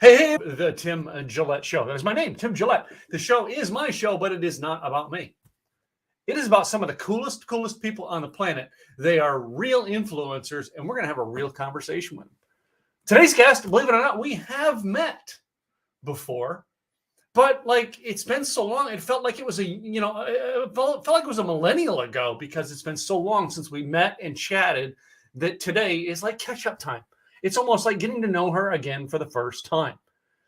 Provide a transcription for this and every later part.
Hey, the Tim Gillette Show. That is my name, Tim Gillette. The show is my show, but it is not about me. It is about some of the coolest people on the planet. They are real influencers, and we're going to have a real conversation with them. Today's guest, believe it or not, we have met before, but like it's been so long, it felt like it was it felt like it was a millennial ago because it's been so long since we met and chatted that today is like catch-up time. It's almost like getting to know her again for the first time.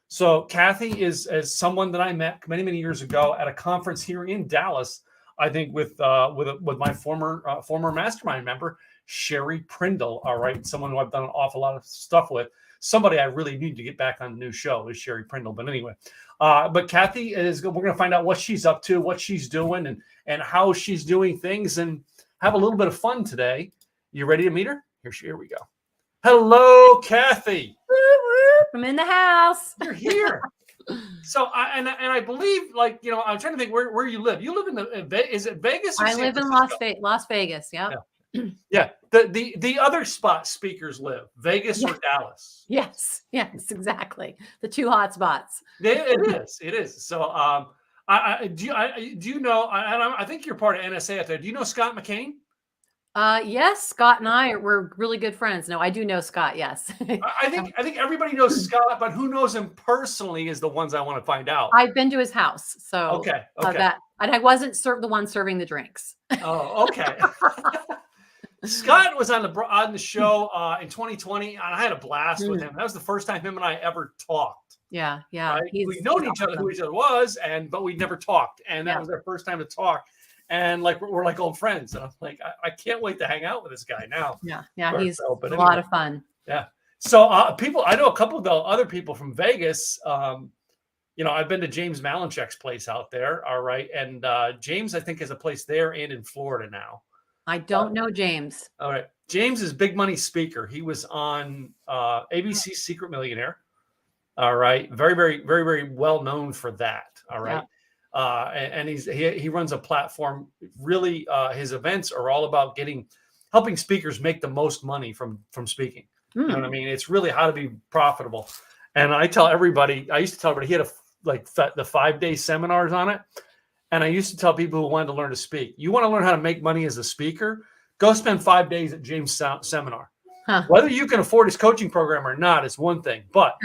So Kathi is as someone that I met many years ago at a conference here in Dallas. I think with my former mastermind member Sherry Prindle. All right, someone who I've done an awful lot of stuff with. Somebody I really need to get back on the new show is Sherry Prindle. But anyway, but Kathi is. We're going to find out what she's up to, what she's doing, and how she's doing things, and have a little bit of fun today. You ready to meet her? Here we go. Hello, Kathi. I'm in the house. You're here. So I believe, like, I'm trying to think where you live. You live in is it Vegas? Or I live in Las Vegas. Yep. Yeah. The other spot speakers live, Vegas or Dallas. Yes, exactly. The two hot spots. It is. So do you know? I think you're part of NSA out there. Do you know Scott McCain? Yes, Scott and I were really good friends. No, I do know Scott. Yes. I think everybody knows Scott, but who knows him personally is the ones I want to find out. I've been to his house, so okay. That, and I wasn't the one serving the drinks. Oh, okay. Scott was on the show in 2020, and I had a blast with him. That was the first time him and I ever talked. Yeah. Right? We'd known each other, who each other was, but we never talked, and that was our first time to talk. And like we're like old friends, and I'm like, I can't wait to hang out with this guy now. Yeah, he's a lot of fun. Yeah. So I know a couple of the other people from Vegas. I've been to James Malinchek's place out there. All right, and James, I think, has a place there and in Florida now. I don't know James. All right, James is big money speaker. He was on ABC's Secret Millionaire. All right, very well known for that. All right. Yeah. And he runs a platform. Really, his events are all about helping speakers make the most money from speaking. You know what I mean? It's really how to be profitable. And I used to tell everybody, he had the 5-day seminars on it. And I used to tell people who wanted to learn to speak, you want to learn how to make money as a speaker, go spend 5 days at James' seminar. Huh. Whether you can afford his coaching program or not is one thing, but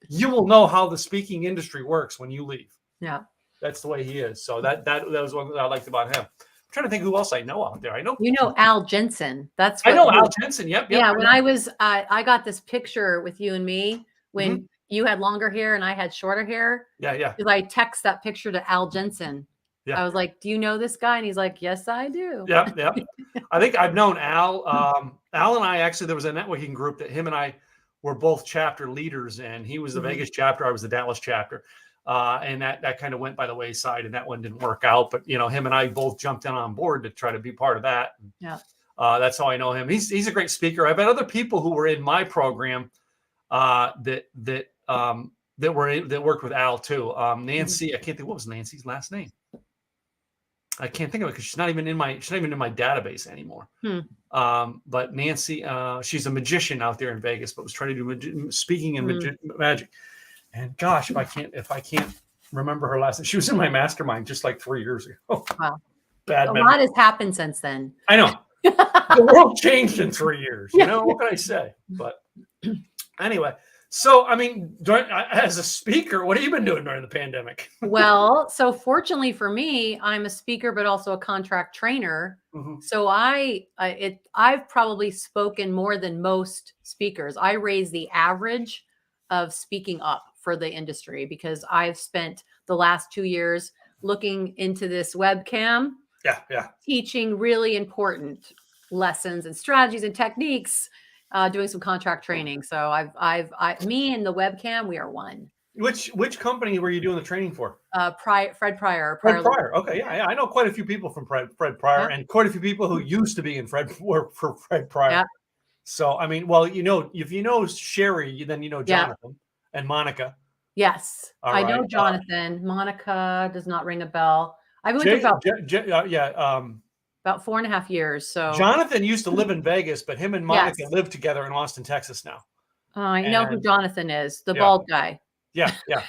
you will know how the speaking industry works when you leave. Yeah. That's the way he is. So that was one that I liked about him. I'm trying to think who else I know out there. I know Al Jensen. I know Al Jensen. Yep. Yeah. When I got this picture with you and me when you had longer hair and I had shorter hair. Yeah. Because I text that picture to Al Jensen. Yeah. I was like, "Do you know this guy?" And he's like, "Yes, I do." Yeah. I think I've known Al. Al and I actually, there was a networking group that him and I were both chapter leaders in. He was the Vegas chapter. I was the Dallas chapter. And that kind of went by the wayside, and that one didn't work out. But him and I both jumped in on board to try to be part of that. Yeah, that's how I know him. He's a great speaker. I've had other people who were in my program that worked with Al too. Nancy, I can't think what was Nancy's last name. I can't think of it because she's not even in my database anymore. But Nancy, she's a magician out there in Vegas, but was trying to do speaking and magic. And gosh, if I can't remember her last name, she was in my mastermind just like 3 years ago. Wow. Bad a memory. lot has happened since then. I know. The world changed in 3 years. What can I say? But anyway, so I mean, as a speaker, what have you been doing during the pandemic? Well, so fortunately for me, I'm a speaker, but also a contract trainer. So I've probably spoken more than most speakers. I raise the average of speaking up for the industry because I've spent the last 2 years looking into this webcam, teaching really important lessons and strategies and techniques, doing some contract training. So me and the webcam, we are one. Which company were you doing the training for? Fred Pryor. Fred Pryor. Okay, yeah. I know quite a few people from Fred Pryor, and quite a few people who used to be in Fred Pryor. Yeah. So I mean, well, if you know Sherry, then you know Jonathan and Monica. Yes, I know Jonathan. Monica does not ring a bell. I've been with about about 4.5 years. So Jonathan used to live in Vegas, but him and Monica live together in Austin, Texas now. I know who Jonathan is, the bald guy. Yeah. Yeah.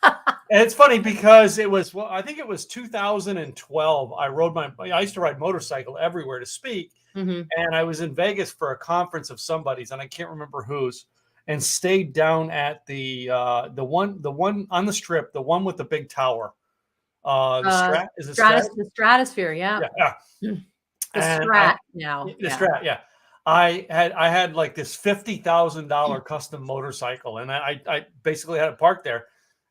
And it's funny because it was, well, I think it was 2012. I used to ride motorcycle everywhere to speak. Mm-hmm. And I was in Vegas for a conference of somebody's, and I can't remember whose, and stayed down at the one on the Strip, the one with the big tower. Is it The Stratosphere, yeah. Yeah. The And Strat now. the Yeah. Strat, yeah. I had like this $50,000 custom motorcycle, and I basically had it parked there.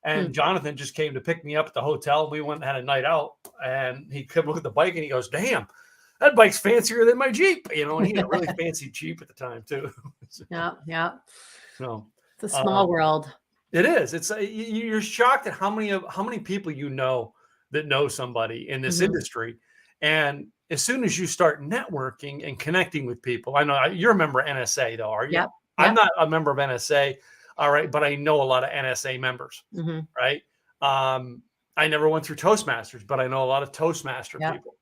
And Jonathan just came to pick me up at the hotel. We went and had a night out, and he could look at the bike and he goes, "Damn, that bike's fancier than my Jeep," and he had a really fancy Jeep at the time too. Yeah, yeah. So It's a small world. it is. It's you're shocked at how many people that know somebody in this industry, and as soon as you start networking and connecting with people, I know you're a member of NSA though, are you? Yep. I'm not a member of NSA, all right, but I know a lot of NSA members, right? I never went through Toastmasters, but I know a lot of Toastmaster people,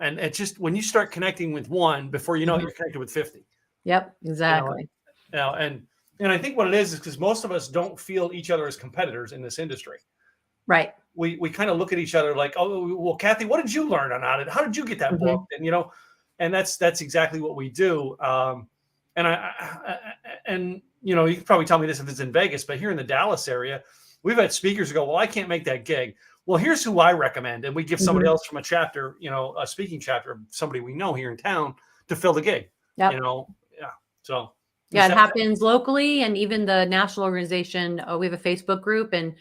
and it's just when you start connecting with one, before you know it, you're connected with 50. Yep, exactly. And I think what it is because most of us don't feel each other as competitors in this industry. Right. We kind of look at each other like, oh, well, Kathi, what did you learn on it? How did you get that book? And that's exactly what we do. And you can probably tell me this if it's in Vegas, but here in the Dallas area, we've had speakers who go, well, I can't make that gig. Well, here's who I recommend. And we give somebody else from a chapter, a speaking chapter, somebody we know here in town to fill the gig. Yep. Yeah. So. Yeah, it happens locally, and even the national organization. We have a Facebook group, and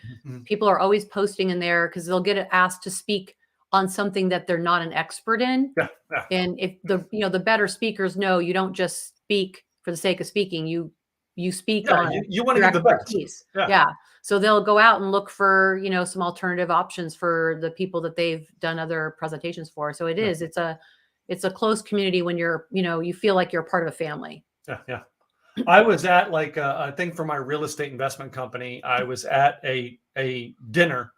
people are always posting in there because they'll get asked to speak on something that they're not an expert in. Yeah. And if the better speakers know, you don't just speak for the sake of speaking. You speak on you want to get the best. Yeah. So they'll go out and look for some alternative options for the people that they've done other presentations for. So it's a close community when you feel like you're a part of a family. Yeah. I was at like a thing for my real estate investment company. I was at a dinner,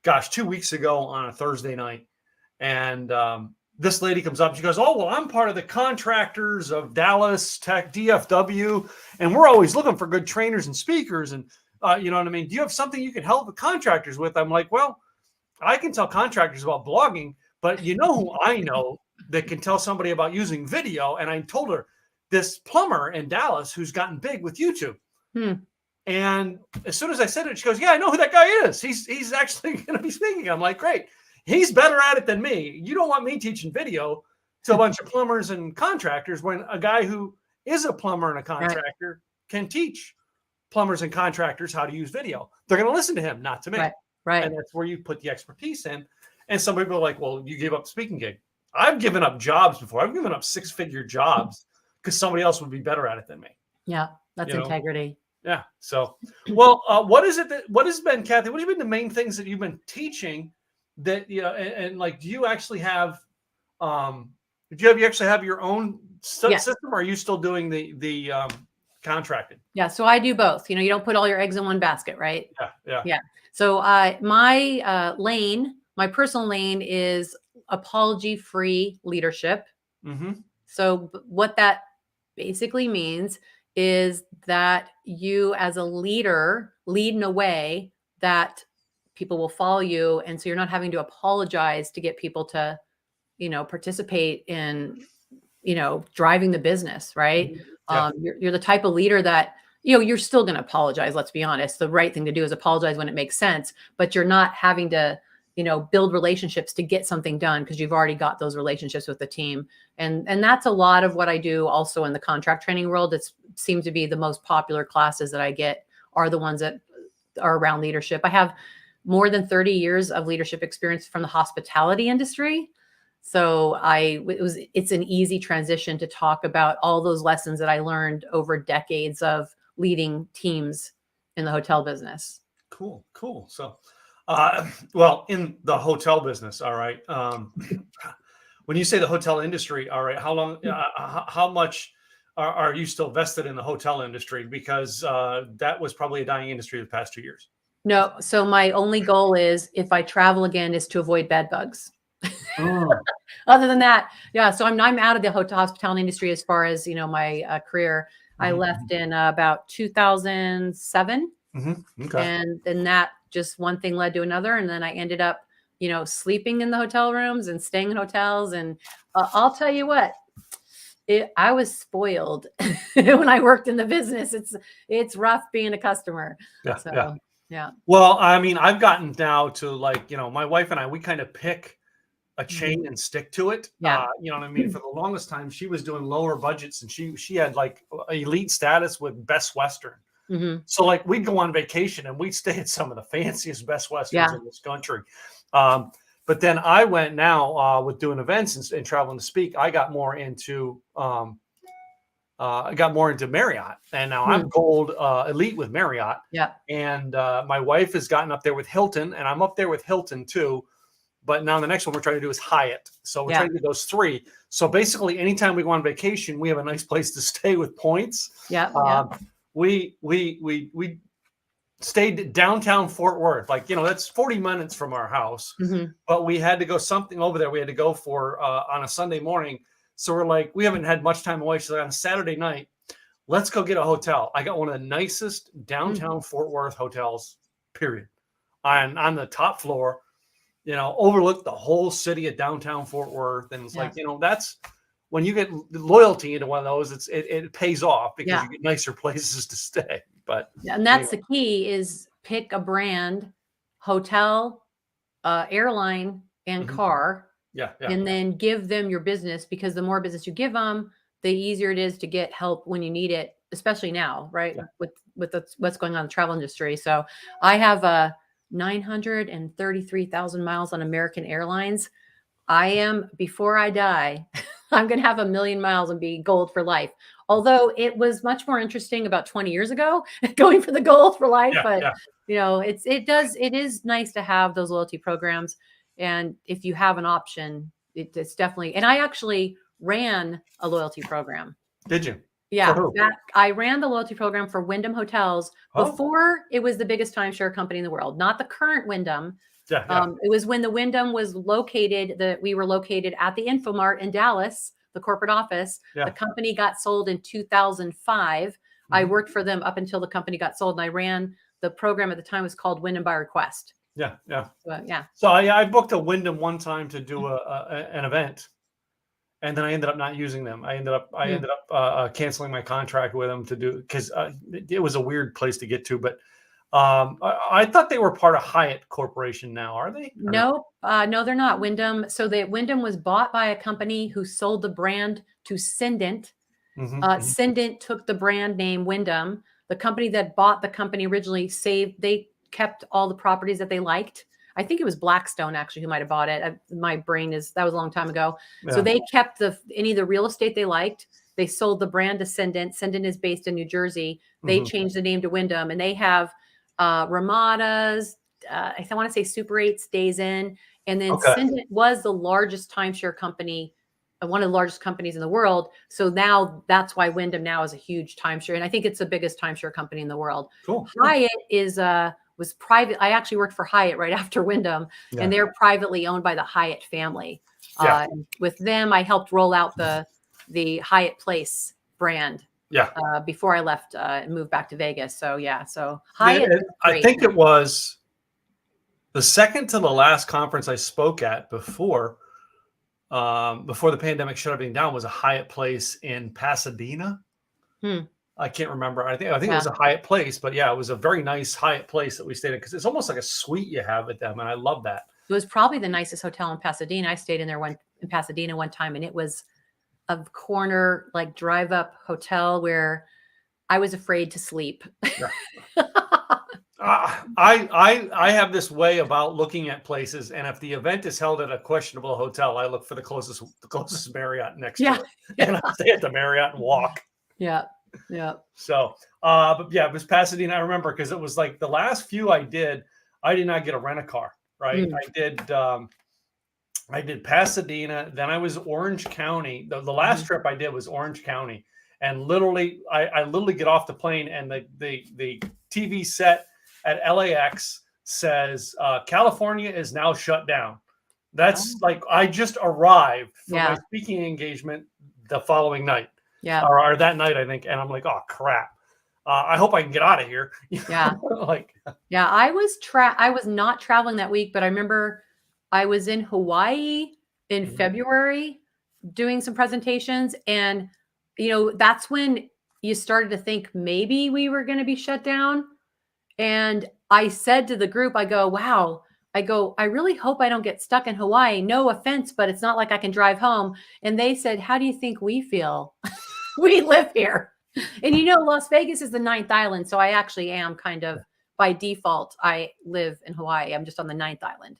2 weeks ago on a Thursday night. And this lady comes up. She goes, "Oh, well, I'm part of the contractors of Dallas Tech, DFW. And we're always looking for good trainers and speakers. And you know what I mean? Do you have something you can help the contractors with?" I'm like, "Well, I can tell contractors about blogging, but you know who I know that can tell somebody about using video?" And I told her, this plumber in Dallas who's gotten big with YouTube. And as soon as I said it, she goes, "Yeah, I know who that guy is. He's actually going to be speaking." I'm like, "Great. He's better at it than me. You don't want me teaching video to a bunch of plumbers and contractors when a guy who is a plumber and a contractor can teach plumbers and contractors how to use video. They're going to listen to him, not to me." Right. And that's where you put the expertise in. And some people are like, "Well, you gave up the speaking gig." I've given up jobs before. I've given up 6-figure jobs because somebody else would be better at it than me. Yeah, that's integrity. Yeah. So, well, what has been, Kathi, what have been the main things that you've been teaching that, and like, do you actually have, you actually have your own system, or are you still doing the contracted? Yeah. So I do both. You don't put all your eggs in one basket, right? Yeah. So my personal lane is apology-free leadership. So what that basically means is that you as a leader lead in a way that people will follow you. And so you're not having to apologize to get people to, participate in, driving the business, right? Yeah. You're the type of leader that, you're still going to apologize. Let's be honest. The right thing to do is apologize when it makes sense, but you're not having to, build relationships to get something done because you've already got those relationships with the team. And that's a lot of what I do also in the contract training world. It seems to be the most popular classes that I get are the ones that are around leadership. I have more than 30 years of leadership experience from the hospitality industry. So it's an easy transition to talk about all those lessons that I learned over decades of leading teams in the hotel business. Cool. So, well, in the hotel business, all right. When you say the hotel industry, all right, how long, how much are you still vested in the hotel industry? Because that was probably a dying industry the past 2 years. No. So my only goal is, if I travel again, is to avoid bed bugs. Other than that, yeah. So I'm out of the hospitality industry as far as my career. I left in about 2007, Okay. And then that just one thing led to another. And then I ended up, sleeping in the hotel rooms and staying in hotels. And I'll tell you what, I was spoiled when I worked in the business. It's rough being a customer. Yeah. So, Yeah. yeah. Well, I mean, I've gotten now to like, my wife and I, we kind of pick a chain and stick to it. Yeah. You know what I mean? For the longest time, she was doing lower budgets, and she had like elite status with Best Western. Mm-hmm. So like we'd go on vacation and we'd stay at some of the fanciest Best Westerns in this country. But then I went now with doing events and traveling to speak. I got more into Marriott, and now I'm gold elite with Marriott. Yeah. And my wife has gotten up there with Hilton, and I'm up there with Hilton too. But now the next one we're trying to do is Hyatt. So we're trying to do those three. So basically, anytime we go on vacation, we have a nice place to stay with points. Yeah. We stayed downtown Fort Worth. Like, that's 40 minutes from our house. Mm-hmm. But we had to go something over there. We had to go for on a Sunday morning. So we're like, we haven't had much time away. So on a Saturday night, let's go get a hotel. I got one of the nicest downtown Fort Worth hotels, period. On the top floor. Overlook the whole city of downtown Fort Worth. And it's like, that's when you get loyalty into one of those, it pays off because you get nicer places to stay. But and that's the key is pick a brand, hotel, airline, and car. Yeah. And then give them your business, because the more business you give them, the easier it is to get help when you need it, especially now, right? With what's going on in the travel industry. So I have 933,000 miles on American Airlines. Before I die, I'm going to have 1 million miles and be gold for life. Although it was much more interesting about 20 years ago going for the gold for life. It is nice to have those loyalty programs. And if you have an option, it's definitely, and I actually ran a loyalty program. Did you? Yeah, I ran the loyalty program for Windham Hotels before it was the biggest timeshare company in the world, not the current Windham. It was when the Windham was located, we were located at the Infomart in Dallas, the corporate office. The company got sold in 2005. I worked for them up until the company got sold, and I ran the program at the time. It was called Windham by Request. Yeah. So I booked a Windham one time to do an event. And then I ended up not using them. I ended up canceling my contract with them because it was a weird place to get to. But I thought they were part of Hyatt Corporation now. Are they? No, they're not. Wyndham. So Wyndham was bought by a company who sold the brand to Cendant. Cendant took the brand name Wyndham. The company that bought the company originally they kept all the properties that they liked. I think it was Blackstone actually who might have bought it. My brain that was a long time ago. Yeah. So they kept any of the real estate they liked. They sold the brand to Cendant. Cendant is based in New Jersey. They changed the name to Wyndham, and they have Ramadas. I want to say Super 8s, Days Inn, and then Cendant was the largest timeshare company, one of the largest companies in the world. So now that's why Wyndham now is a huge timeshare, and I think it's the biggest timeshare company in the world. Cool. Hyatt was private. I actually worked for Hyatt right after Windham, and they're privately owned by the Hyatt family. With them, I helped roll out the Hyatt Place brand. Before I left and moved back to Vegas. So Hyatt. I think it was the second to the last conference I spoke at before the pandemic shut everything down was a Hyatt Place in Pasadena. I can't remember. I think it was a Hyatt Place, but it was a very nice Hyatt Place that we stayed in because it's almost like a suite you have at them, and I love that. It was probably the nicest hotel in Pasadena. I stayed in there in Pasadena one time, and it was a corner like drive-up hotel where I was afraid to sleep. I have this way about looking at places, and if the event is held at a questionable hotel, I look for the closest Marriott next to it, and I stay at the Marriott and walk. So, but it was Pasadena. I remember because it was like the last few I did not get a rent-a-car, right? I did Pasadena, then I was Orange County. The last trip I did was Orange County, and literally, I literally get off the plane, and the TV set at LAX says California is now shut down. That's like I just arrived for my speaking engagement the following night. Or that night, I think. And I'm like, oh, crap. I hope I can get out of here. Yeah. Like, Yeah. I was not traveling that week, but I remember I was in Hawaii in February doing some presentations. And, that's when you started to think maybe we were going to be shut down. And I said to the group, I go, wow, I really hope I don't get stuck in Hawaii. No offense, but it's not like I can drive home. And they said, how do you think we feel? We live here. And Las Vegas is the ninth island. So I actually am kind of by default, I live in Hawaii. I'm just on the ninth island.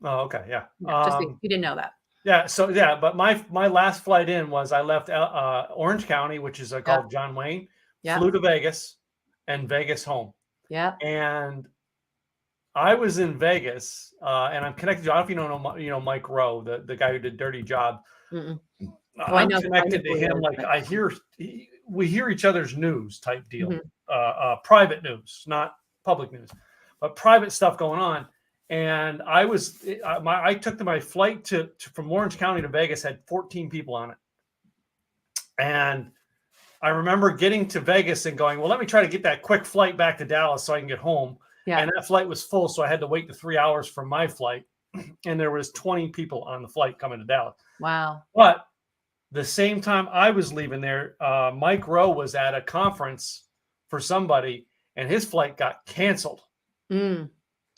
oh, okay. Yeah. Just so you didn't know that. Yeah. So yeah, but my last flight in was I left Orange County, which is called John Wayne, flew to Vegas and Vegas home. Yeah. And I was in Vegas, and I'm connected to, I don't know if you know Mike Rowe, the guy who did Dirty Job. I'm connected to him. Like we hear each other's news type deal, private news, not public news, but private stuff going on. And I took my flight from Orange County to Vegas, had 14 people on it. And I remember getting to Vegas and going, well, let me try to get that quick flight back to Dallas so I can get home. Yeah. And that flight was full. So I had to wait the 3 hours for my flight. And there was 20 people on the flight coming to Dallas. Wow. But the same time I was leaving there, Mike Rowe was at a conference for somebody and his flight got canceled.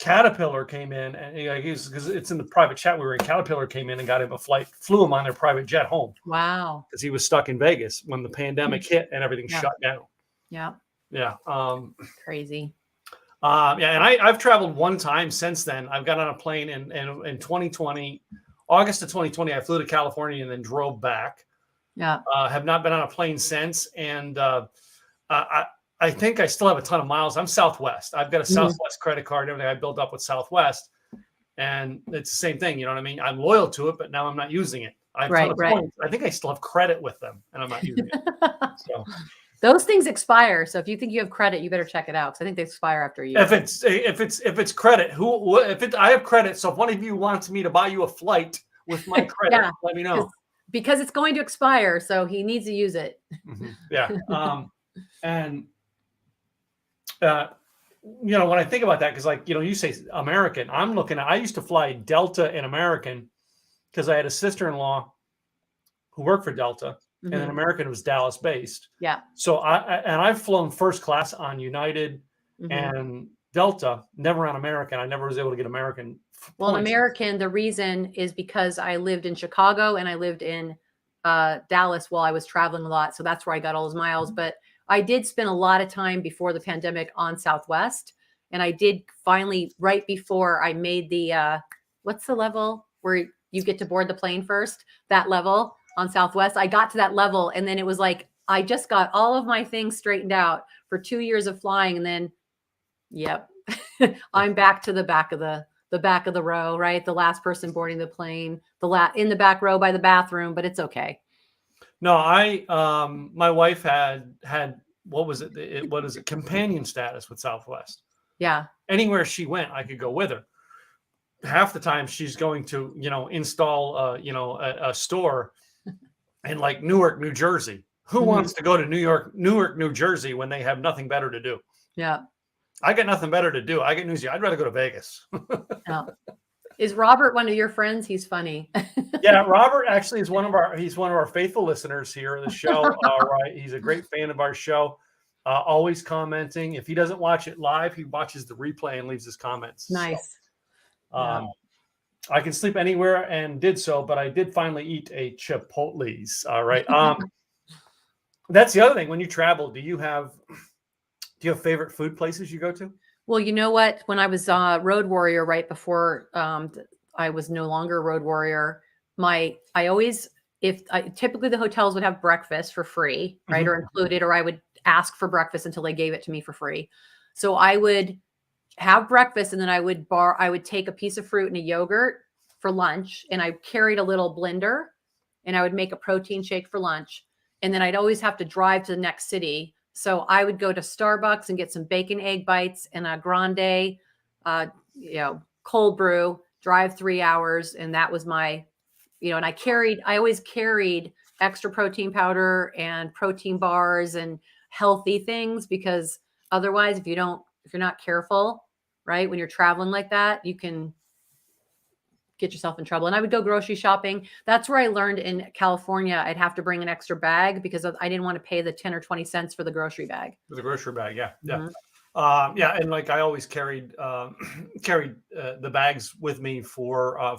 Caterpillar came in and because it's in the private chat we were in. Caterpillar came in and got him a flight, flew him on their private jet home. Wow. Because he was stuck in Vegas when the pandemic hit and everything shut down. Yeah. Yeah. Crazy. Yeah. And I've traveled one time since then. I've got on a plane in 2020, August of 2020. I flew to California and then drove back. Yeah. Have not been on a plane since. And I think I still have a ton of miles. I'm Southwest. I've got a Southwest credit card, everything I built up with Southwest. And it's the same thing. You know what I mean? I'm loyal to it, but now I'm not using it. I have a ton of points. I think I still have credit with them and I'm not using it. So those things expire. So if you think you have credit, you better check it out. Because I think they expire after a year. If it's credit, I have credit. So if one of you wants me to buy you a flight with my credit, let me know. Because it's going to expire. So he needs to use it. Yeah. And when I think about that, because you say American, I used to fly Delta and American because I had a sister-in-law who worked for Delta and then American was Dallas based. Yeah. So I've flown first class on United and Delta, never on American. I never was able to get American. Well, American, the reason is because I lived in Chicago and I lived in Dallas while I was traveling a lot. So that's where I got all those miles. But I did spend a lot of time before the pandemic on Southwest. And I did finally, right before I made the, what's the level where you get to board the plane first? That level on Southwest. I got to that level. And then it was like, I just got all of my things straightened out for 2 years of flying. And then, yep, I'm back to the back of the row, right? The last person boarding the plane, in the back row by the bathroom, but it's okay. No, my wife had what was it? What is it? Companion status with Southwest. Yeah. Anywhere she went, I could go with her. Half the time she's going to, install, a store in like Newark, New Jersey. Who wants to go to Newark, New Jersey when they have nothing better to do? Yeah. I got nothing better to do. I get news. I'd rather go to Vegas. Yeah. Is Robert one of your friends? He's funny. Yeah, Robert actually is one of our faithful listeners here of the show. All right, he's a great fan of our show. Always commenting. If he doesn't watch it live, he watches the replay and leaves his comments. Nice. So, I can sleep anywhere and did so, but I did finally eat a Chipotle's. All right. That's the other thing. When you travel, do you have favorite food places you go to? Well, you know what? When I was road warrior, right before I was no longer a road warrior, typically the hotels would have breakfast for free, right? Or included, or I would ask for breakfast until they gave it to me for free. So I would have breakfast and then I would take a piece of fruit and a yogurt for lunch. And I carried a little blender and I would make a protein shake for lunch. And then I'd always have to drive to the next city. So I would go to Starbucks and get some bacon egg bites and a grande, cold brew, drive 3 hours. And that was my, and I always carried extra protein powder and protein bars and healthy things because Otherwise, if you're not careful, right, when you're traveling like that, you can get yourself in trouble. And I would go grocery shopping. That's where I learned in California, I'd have to bring an extra bag because I didn't want to pay the 10 or 20 cents for the grocery bag. For the grocery bag. Yeah. Mhm. Yeah. And like I always carried the bags with me for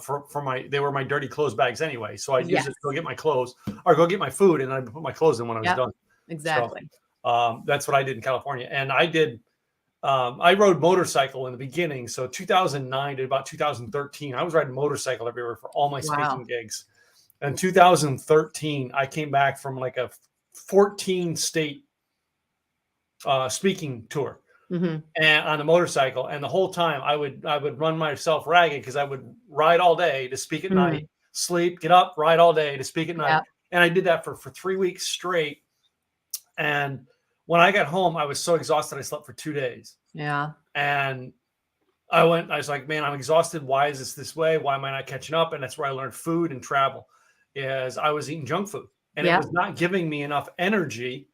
they were my dirty clothes bags anyway. So I'd use it to go get my clothes or go get my food, and I'd put my clothes in when I was done. Exactly. So that's what I did in California. And I rode motorcycle in the beginning. So 2009 to about 2013, I was riding motorcycle everywhere for all my speaking gigs. In 2013, I came back from like a 14 state speaking tour. And on a motorcycle, and the whole time I would run myself ragged because I would ride all day to speak at night, sleep, get up, ride all day to speak at night. And I did that for 3 weeks straight. And when I got home, I was so exhausted I slept for 2 days. Yeah. And I was like, man, I'm exhausted. Why is this way? Why am I not catching up? And that's where I learned food and travel, is I was eating junk food, and it was not giving me enough energy.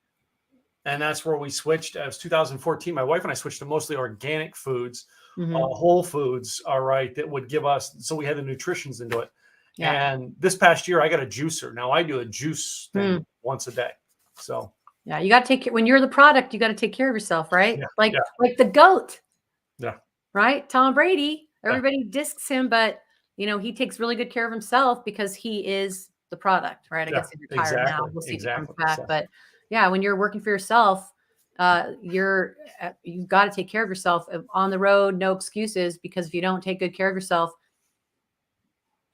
And that's where we switched. It was 2014. My wife and I switched to mostly organic foods, whole foods, all right, that would give us, so we had the nutritions into it. And this past year, I got a juicer. Now I do a juice thing once a day. So yeah, you got to take care. When you're the product, you got to take care of yourself, right? Yeah, like the GOAT. Yeah. Right? Tom Brady. Everybody discs him, but he takes really good care of himself because he is the product, right? I guess he's retired now. We'll see if he comes back. So. But yeah, when you're working for yourself, you've got to take care of yourself on the road. No excuses, because if you don't take good care of yourself,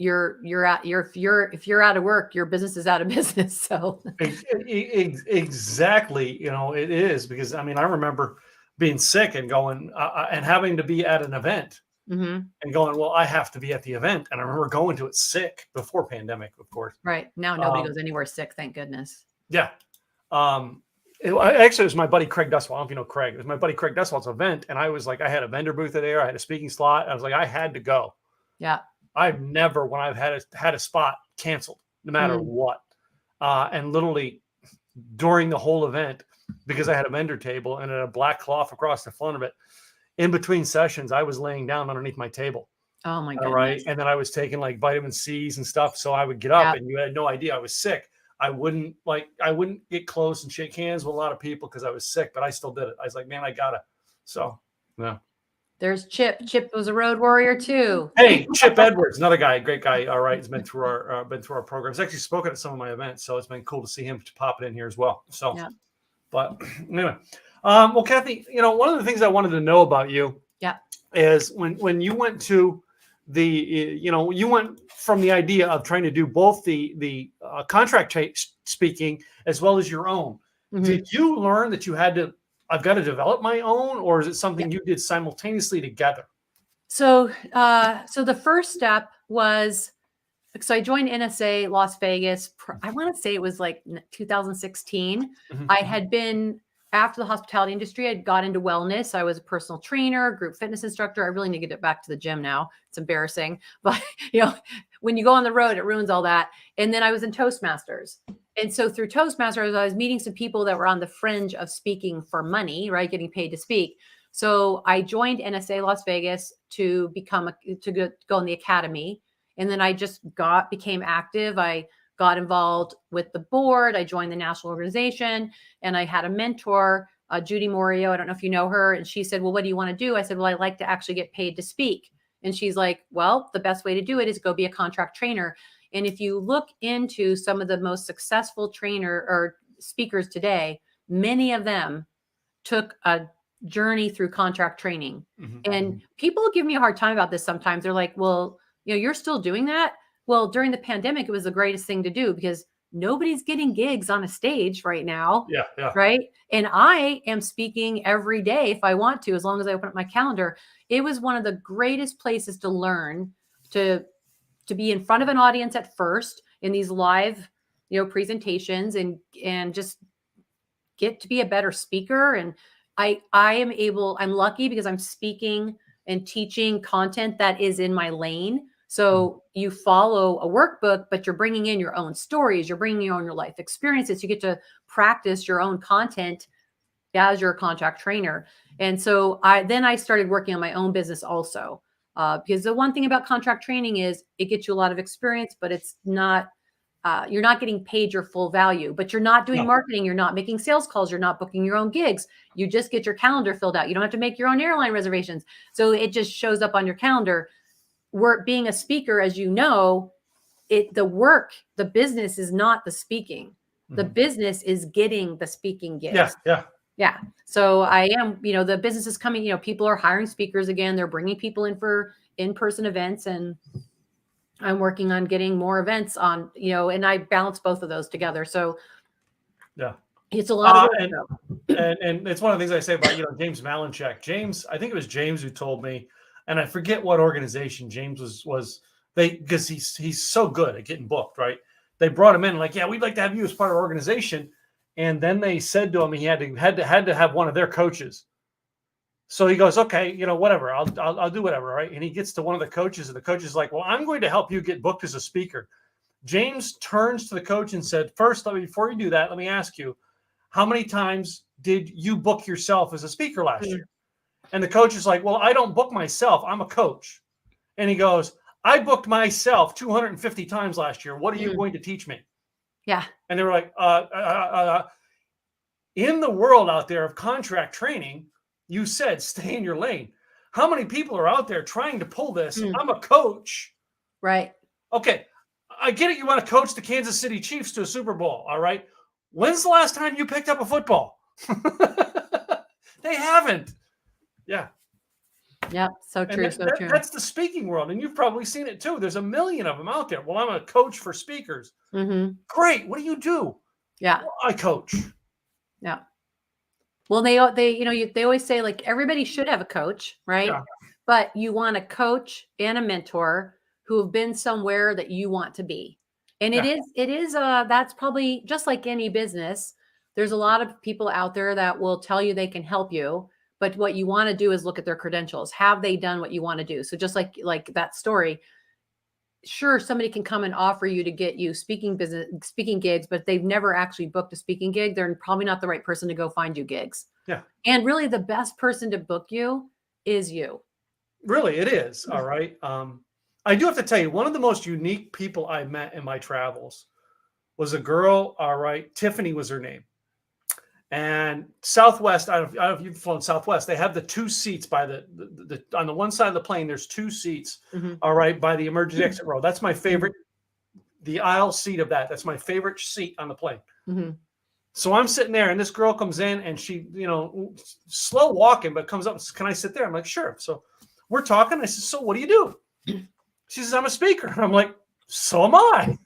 if you're out of work, your business is out of business. So exactly, it is, because I remember being sick and going and having to be at an event and going, well, I have to be at the event. And I remember going to it sick before pandemic, of course. Right. Now nobody goes anywhere sick. Thank goodness. Yeah. It was my buddy Craig Duswell. I don't know if you know Craig. It was my buddy Craig Duswell's event. And I was like, I had a vendor booth there. I had a speaking slot. I was like, I had to go. Yeah. I've never, when I've had a spot canceled, no matter what. And literally during the whole event, because I had a vendor table and a black cloth across the front of it, in between sessions, I was laying down underneath my table. Oh my goodness. Right. And then I was taking like vitamin C's and stuff. So I would get up and you had no idea I was sick. I wouldn't get close and shake hands with a lot of people because I was sick, but I still did it. I was like, man, I gotta. So yeah. There's Chip. Chip was a road warrior too. Hey, Chip Edwards, another guy, great guy. All right, he's been through our program. He's actually spoken at some of my events, so it's been cool to see him pop it in here as well. So, but anyway, well, Kathi, one of the things I wanted to know about you, is when you went to you went from the idea of trying to do both the contract speaking as well as your own. Did you learn that I've got to develop my own, or is it something you did simultaneously together? So the first step was, so I joined NSA Las Vegas. I want to say it was like 2016. I had been, after the hospitality industry, I'd got into wellness. I was a personal trainer, group fitness instructor. I really need to get back to the gym now. It's embarrassing, but when you go on the road, it ruins all that. And then I was in Toastmasters. And so through Toastmasters, I was meeting some people that were on the fringe of speaking for money, right? Getting paid to speak. So I joined NSA Las Vegas to go in the academy. And then I just became active. I got involved with the board. I joined the national organization, and I had a mentor, Judy Morio. I don't know if you know her. And she said, well, what do you want to do? I said, well, I'd like to actually get paid to speak. And she's like, well, the best way to do it is go be a contract trainer. And if you look into some of the most successful trainer or speakers today, many of them took a journey through contract training. And people give me a hard time about this sometimes. They're like, well, you're still doing that? Well, during the pandemic, it was the greatest thing to do because nobody's getting gigs on a stage right now. Yeah. Right. And I am speaking every day if I want to, as long as I open up my calendar. It was one of the greatest places to learn to be in front of an audience at first in these live, presentations and just get to be a better speaker. And I'm lucky because I'm speaking and teaching content that is in my lane. So you follow a workbook, but you're bringing in your own stories. You're bringing your own life experiences. You get to practice your own content as your contract trainer. And so I started working on my own business also. Because the one thing about contract training is it gets you a lot of experience, but it's not, you're not getting paid your full value, but you're not doing marketing. You're not making sales calls. You're not booking your own gigs. You just get your calendar filled out. You don't have to make your own airline reservations. So it just shows up on your calendar. Being a speaker, as you know, the business is not the speaking. The business is getting the speaking gigs. Yeah. So I am, the business is coming, people are hiring speakers again. They're bringing people in for in-person events, and I'm working on getting more events on, and I balance both of those together. So yeah, it's a lot of work. And it's one of the things I say about, James Malinchak. James, I think it was James who told me, and I forget what organization James was because he's so good at getting booked, right? They brought him in like, yeah, we'd like to have you as part of our organization. And then they said to him he had to have one of their coaches. So he goes, okay, whatever, I'll do whatever, right? And he gets to one of the coaches, and the coach is like, well, I'm going to help you get booked as a speaker. James turns to the coach and said, first, before you do that, let me ask you, how many times did you book yourself as a speaker last year? And the coach is like, well, I don't book myself. I'm a coach. And he goes, I booked myself 250 times last year. What are you going to teach me? Yeah. And they were like, in the world out there of contract training, you said stay in your lane. How many people are out there trying to pull this? I'm a coach. Right. Okay. I get it. You want to coach the Kansas City Chiefs to a Super Bowl. All right. When's the last time you picked up a football? They haven't. Yeah. Yeah. So true. True. That's the speaking world. And you've probably seen it too. There's a million of them out there. Well, I'm a coach for speakers. Great. What do you do? Yeah. Well, I coach. Yeah. Well, they always say like everybody should have a coach, right? Yeah. But you want a coach and a mentor who have been somewhere that you want to be. And it is that's probably just like any business. There's a lot of people out there that will tell you they can help you, but what you want to do is look at their credentials. Have they done what you want to do? So just like that story, sure, somebody can come and offer you to get you speaking gigs, but they've never actually booked a speaking gig. They're probably not the right person to go find you gigs. Yeah. And really the best person to book you is you. Really, it is. All right. I do have to tell you, one of the most unique people I met in my travels was a girl. All right. Tiffany was her name. And Southwest, I don't know if you've flown Southwest, they have the two seats by the on the one side of the plane, there's two seats, all right, by the emergency exit row. That's my favorite, the aisle seat of that. That's my favorite seat on the plane. So I'm sitting there, and this girl comes in, and she, slow walking, but comes up and says, can I sit there? I'm like, sure. So we're talking. I said, so what do you do? She says, I'm a speaker. And I'm like, so am I.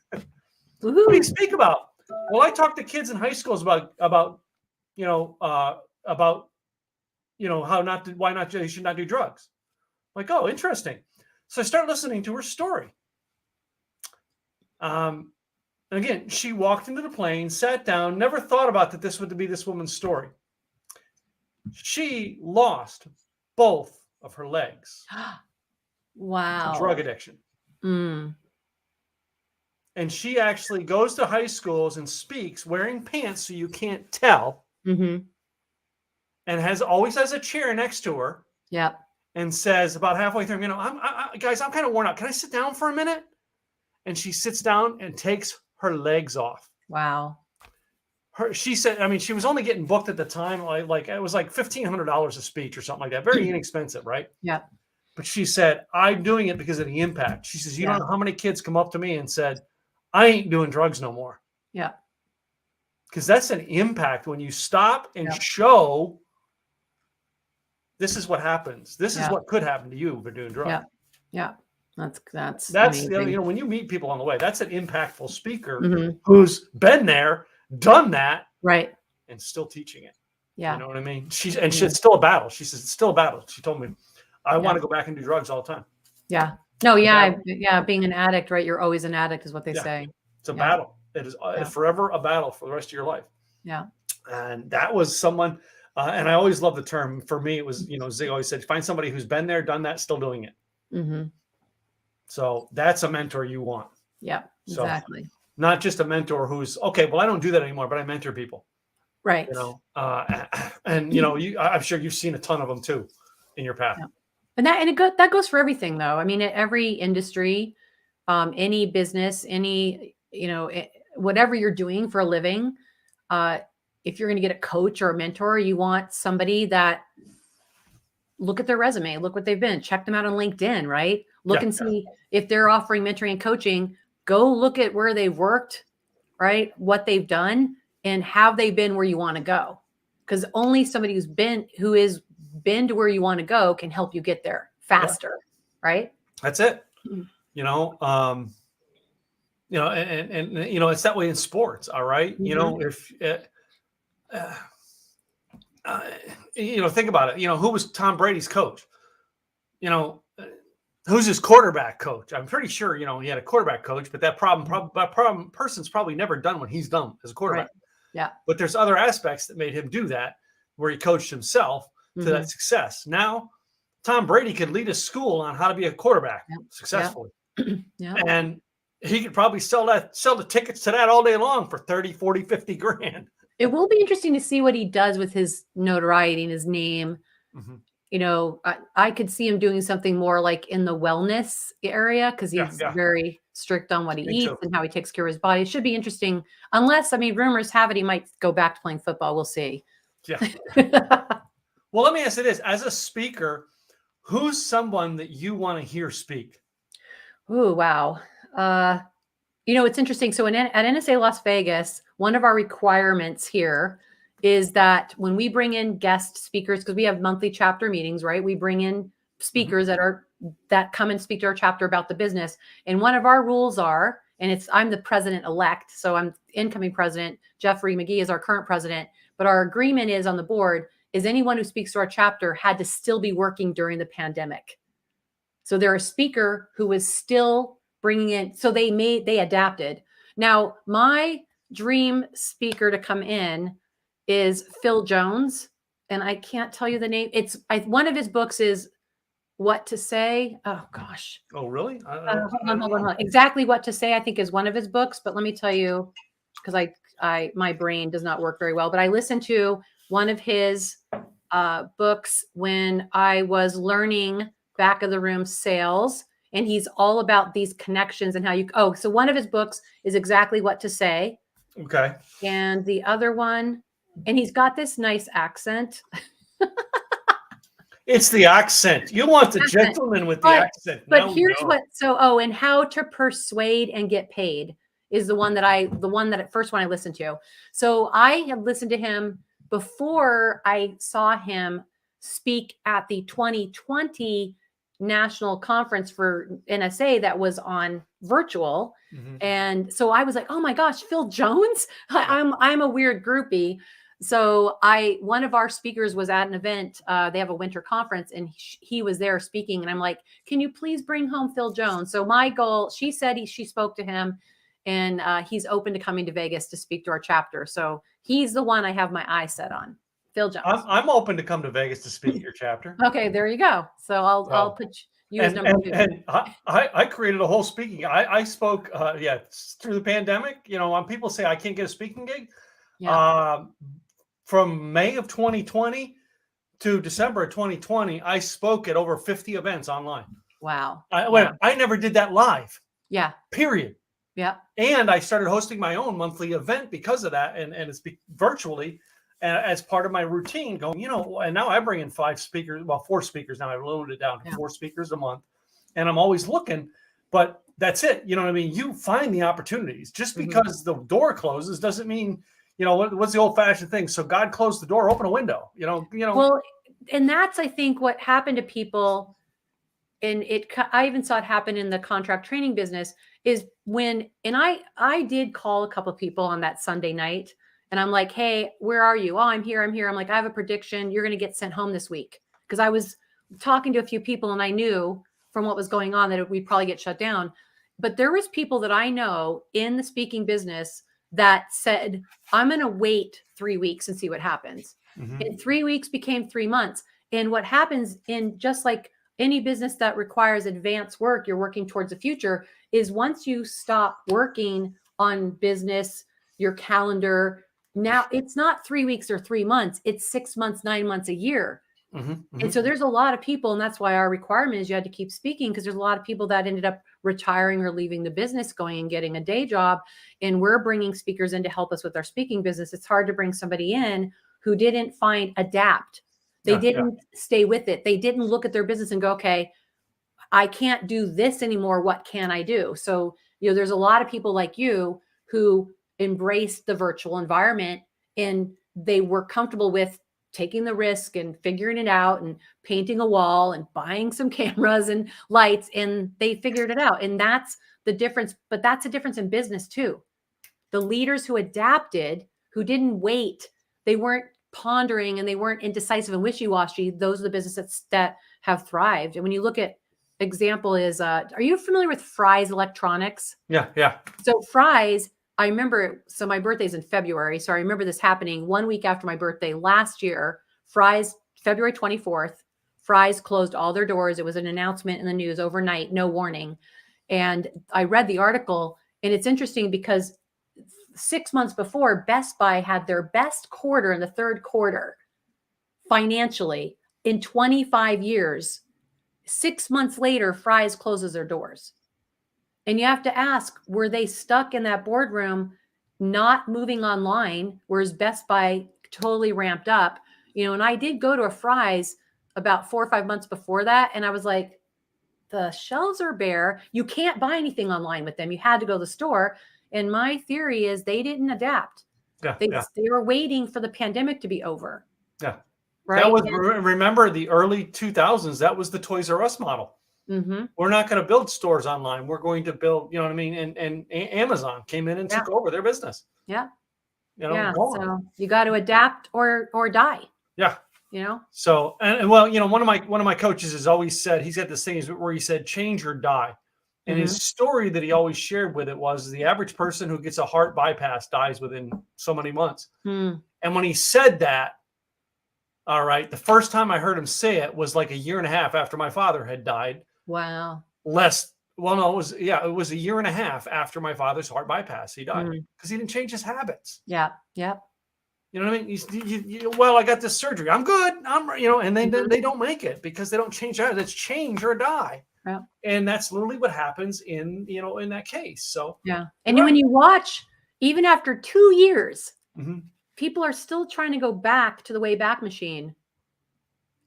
What do you speak about? Well, I talk to kids in high schools about why they should not do drugs. I'm like, oh, interesting. So I start listening to her story. And again, she walked into the plane, sat down, never thought about that this would be this woman's story. She lost both of her legs. Wow. Drug addiction. And she actually goes to high schools and speaks wearing pants so you can't tell. And always has a chair next to her. Yep. And says about halfway through, guys, I'm kind of worn out. Can I sit down for a minute? And she sits down and takes her legs off. Wow. She said, she was only getting booked at the time. Like it was like $1,500 a speech or something like that. Very inexpensive, right? Yeah. But she said, I'm doing it because of the impact. She says, you don't know how many kids come up to me and said, I ain't doing drugs no more. Yeah. Because that's an impact when you stop and show this is what happens. This is what could happen to you for doing drugs. Yeah. Yeah. That's when you meet people on the way, that's an impactful speaker who's been there, done that, right, and still teaching it. Yeah. You know what I mean? It's still a battle. She says, it's still a battle. She told me, I want to go back and do drugs all the time. Yeah. No, yeah. Being an addict, right? You're always an addict is what they say. It's a battle. It is forever a battle for the rest of your life. Yeah. And that was someone, and I always love the term. For me, it was, Zig always said, find somebody who's been there, done that, still doing it. So that's a mentor you want. Yeah, exactly. So, not just a mentor who's, okay, well, I don't do that anymore, but I mentor people. Right. And I'm sure you've seen a ton of them too in your path. Yeah. And that goes for everything, though. I mean, every industry, any business, any whatever you're doing for a living, if you're going to get a coach or a mentor, you want somebody that look at their resume, look what they've been, check them out on LinkedIn, right? Look and see if they're offering mentoring and coaching. Go look at where they've worked, right? What they've done, and have they been where you want to go? Because only somebody who's been to where you want to go can help you get there faster, right? That's it. It's that way in sports. All right. If think about it. Who was Tom Brady's coach? Who's his quarterback coach? I'm pretty sure he had a quarterback coach, but that person's probably never done what he's done as a quarterback. Right. Yeah. But there's other aspects that made him do that, where he coached himself to that success. Now, Tom Brady could lead a school on how to be a quarterback successfully. Yeah. And he could probably sell the tickets to that all day long for 30, 40, 50 grand. It will be interesting to see what he does with his notoriety and his name. I could see him doing something more like in the wellness area, because he's very strict on what he eats and how he takes care of his body. It should be interesting, unless, rumors have it he might go back to playing football. We'll see. Yeah. Well, let me ask you this. As a speaker, who's someone that you want to hear speak? Oh, wow. It's interesting. So at NSA Las Vegas, one of our requirements here is that when we bring in guest speakers, because we have monthly chapter meetings, right? We bring in speakers that come and speak to our chapter about the business. And one of our rules are, and I'm the president-elect, so I'm incoming president. Jeffrey McGee is our current president. But our agreement is on the board is anyone who speaks to our chapter had to still be working during the pandemic. So they're a speaker who was still bringing in. So they adapted. Now, my dream speaker to come in is Phil Jones, and I can't tell you the name. One of his books is What to Say. Oh gosh. Oh really? Hold on. Exactly What to Say, I think, is one of his books. But let me tell you, because my brain does not work very well. But I listened to one of his books when I was learning back of the room sales, and he's all about these connections and how you. Oh, so one of his books is Exactly What to Say. Okay. And the other one. And he's got this nice accent. It's the accent. You want the gentleman with the accent. But here's and How to Persuade and Get Paid is the one that I listened to. So I had listened to him before I saw him speak at the 2020 national conference for NSA that was on virtual. And so I was like, oh my gosh, Phil Jones. I'm a weird groupie. So one of our speakers was at an event. They have a winter conference, and he was there speaking. And I'm like, can you please bring home Phil Jones? So my goal, she said she spoke to him, and he's open to coming to Vegas to speak to our chapter. So he's the one I have my eye set on, Phil Jones. I'm open to come to Vegas to speak at your chapter. Okay, there you go. So I'll put you as number 2. And I created a whole speaking. I spoke, through the pandemic. When people say I can't get a speaking gig, from May of 2020 to December of 2020, I spoke at over 50 events online. Wow. I never did that live. Yeah. Period. Yeah. And I started hosting my own monthly event because of that, and it's virtually as part of my routine. Going, and now I bring in 5 speakers. Well, 4 speakers now. I've lowered it down to 4 speakers a month, and I'm always looking. But that's it. You know what I mean? You find the opportunities. Just because the door closes doesn't mean. What's the old-fashioned thing? So God closed the door, open a window. Well, and that's, I think, what happened to people. And I even saw it happen in the contract training business is I did call a couple of people on that Sunday night, and I'm like, hey, where are you? Oh, I'm here. I'm like, I have a prediction. You're going to get sent home this week. Because I was talking to a few people, and I knew from what was going on that we'd probably get shut down. But there was people that I know in the speaking business that said, I'm going to wait 3 weeks and see what happens. And 3 weeks became 3 months. And what happens in just like any business that requires advanced work, you're working towards the future, is once you stop working on business, your calendar, Now it's not 3 weeks or 3 months. It's 6 months, 9 months, a year. And so there's a lot of people, and that's why our requirement is you had to keep speaking, because there's a lot of people that ended up retiring or leaving the business, going and getting a day job. And we're bringing speakers in to help us with our speaking business. It's hard to bring somebody in who didn't adapt. They didn't stay with it. They didn't look at their business and go, okay, I can't do this anymore. What can I do? So, there's a lot of people like you who embraced the virtual environment, and they were comfortable with taking the risk and figuring it out and painting a wall and buying some cameras and lights, and they figured it out. And that's the difference. But that's a difference in business too. The leaders who adapted, who didn't wait, they weren't pondering and they weren't indecisive and wishy-washy. Those are the businesses that have thrived. And when you look at example is, are you familiar with Fry's Electronics? Yeah. So Fry's, I remember, so my birthday's in February. So I remember this happening 1 week after my birthday last year. Fry's, February 24th, Fry's closed all their doors. It was an announcement in the news overnight, no warning. And I read the article, and it's interesting because 6 months before, Best Buy had their best quarter in the third quarter financially in 25 years. 6 months later, Fry's closes their doors. And you have to ask, were they stuck in that boardroom, not moving online, whereas Best Buy totally ramped up? And I did go to a Fry's about 4 or 5 months before that. And I was like, the shelves are bare. You can't buy anything online with them. You had to go to the store. And my theory is they didn't adapt. They were waiting for the pandemic to be over. Yeah. Right. That was, remember the early 2000s, that was the Toys R Us model. We're not going to build stores online. We're going to build, you know what I mean? And Amazon came in and took over their business. Yeah. So you got to adapt or die. Yeah. So, and well, one of my coaches has always said, he's got this thing where he said, change or die. And his story that he always shared with it was the average person who gets a heart bypass dies within so many months. And when he said that, all right, the first time I heard him say it was like a year and a half after my father had died. Wow. It was a year and a half after my father's heart bypass. He died because he didn't change his habits. Yeah. You know what I mean? Well, I got this surgery. I'm good. And then they don't make it because they don't change that. It's change or die. Yeah. And that's literally what happens in that case. So, yeah. And when you watch, even after 2 years, people are still trying to go back to the Wayback Machine.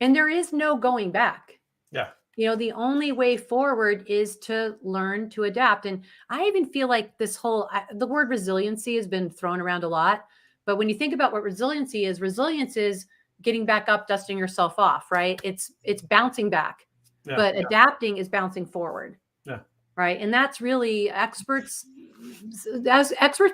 And there is no going back. Yeah. The only way forward is to learn to adapt. And I even feel like the word resiliency has been thrown around a lot. But when you think about what resilience is getting back up, dusting yourself off, right? It's bouncing back. Yeah, but adapting is bouncing forward. Yeah. Right. And that's really experts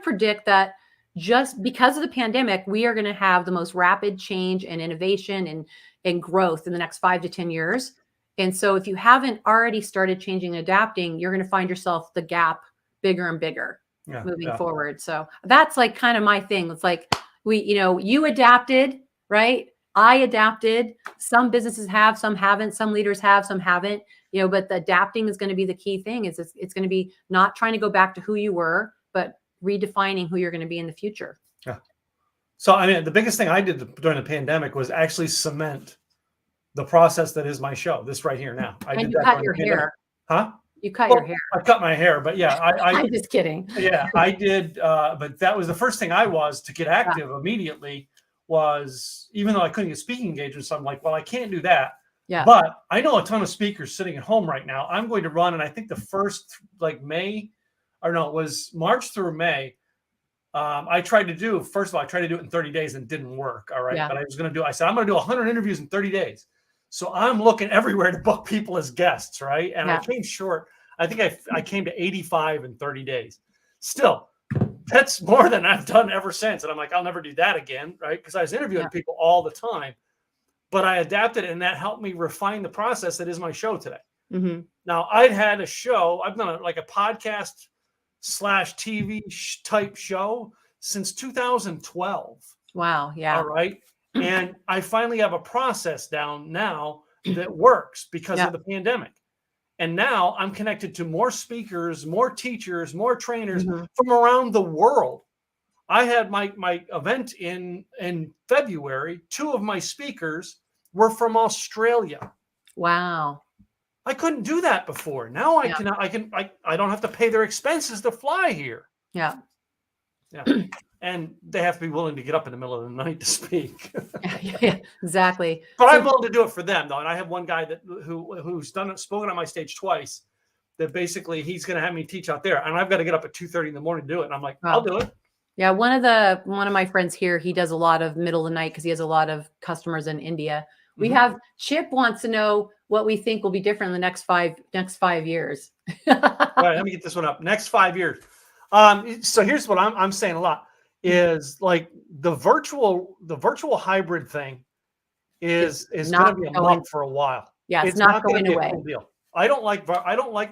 predict that just because of the pandemic, we are going to have the most rapid change and innovation and growth in the next 5 to 10 years. And so if you haven't already started changing and adapting, you're going to find yourself the gap bigger and bigger moving forward. So that's like kind of my thing. It's like you adapted, right? I adapted. Some businesses have, some haven't. Some leaders have, some haven't. But the adapting is going to be the key thing. It's going to be not trying to go back to who you were, but redefining who you're going to be in the future. Yeah. So, the biggest thing I did during the pandemic was actually cement the process that is my show. This right here now. You cut your hair. Huh? You cut your hair. I cut my hair, but yeah, I'm just kidding. Yeah, I did. But that was the first thing to get active immediately. Was, even though I couldn't get speaking engagements, I'm like, well, I can't do that. Yeah. But I know a ton of speakers sitting at home right now. I'm going to run, and I think the first it was March through May. I tried to do it in 30 days and it didn't work. All right. Yeah. But I said, I'm going to do 100 interviews in 30 days. So I'm looking everywhere to book people as guests. Right. And I came short. I think I came to 85 in 30 days. Still, that's more than I've done ever since. And I'm like, I'll never do that again. Right. Because I was interviewing people all the time, but I adapted and that helped me refine the process that is my show today. Now I'd had a show, I've done a podcast / TV type show since 2012. Wow. Yeah. All right. And I finally have a process down now that works because of the pandemic. And now I'm connected to more speakers, more teachers, more trainers from around the world I had my event in February. 2 of my speakers were from Australia. Wow. I couldn't do that before. Now I Yeah. can. I don't have to pay their expenses to fly here. Yeah. Yeah. And they have to be willing to get up in the middle of the night to speak. Yeah, exactly. But So- I'm willing to do it for them, though. And I have one guy who's spoken on my stage twice. That basically he's going to have me teach out there, and I've got to get up at 2:30 in the morning to do it. And I'm like, Wow. I'll do it. Yeah, one of my friends here, he does a lot of middle of the night because he has a lot of customers in India. We have Chip wants to know what we think will be different in the next 5 years. All right, let me get this one up. Next 5 years. So here's what I'm saying a lot is like the virtual hybrid thing is going to be a month for a while. Yeah, it's not going gonna be away. a cool deal. I don't like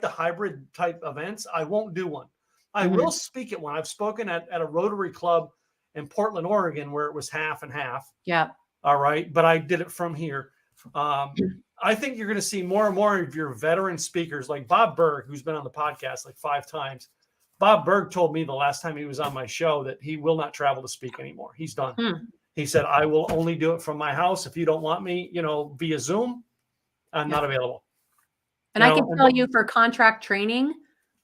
the hybrid type events. I won't do one. I will speak at one. I've spoken at a Rotary Club in Portland, Oregon, where it was half and half. Yeah. All right. But I did it from here. I think you're going to see more and more of your veteran speakers like Bob Berg, who's been on the podcast like 5 times. Bob Berg told me the last time he was on my show that he will not travel to speak anymore. He's done. He said, I will only do it from my house. If you don't want me, via Zoom, I'm not available. And I can tell you for contract training,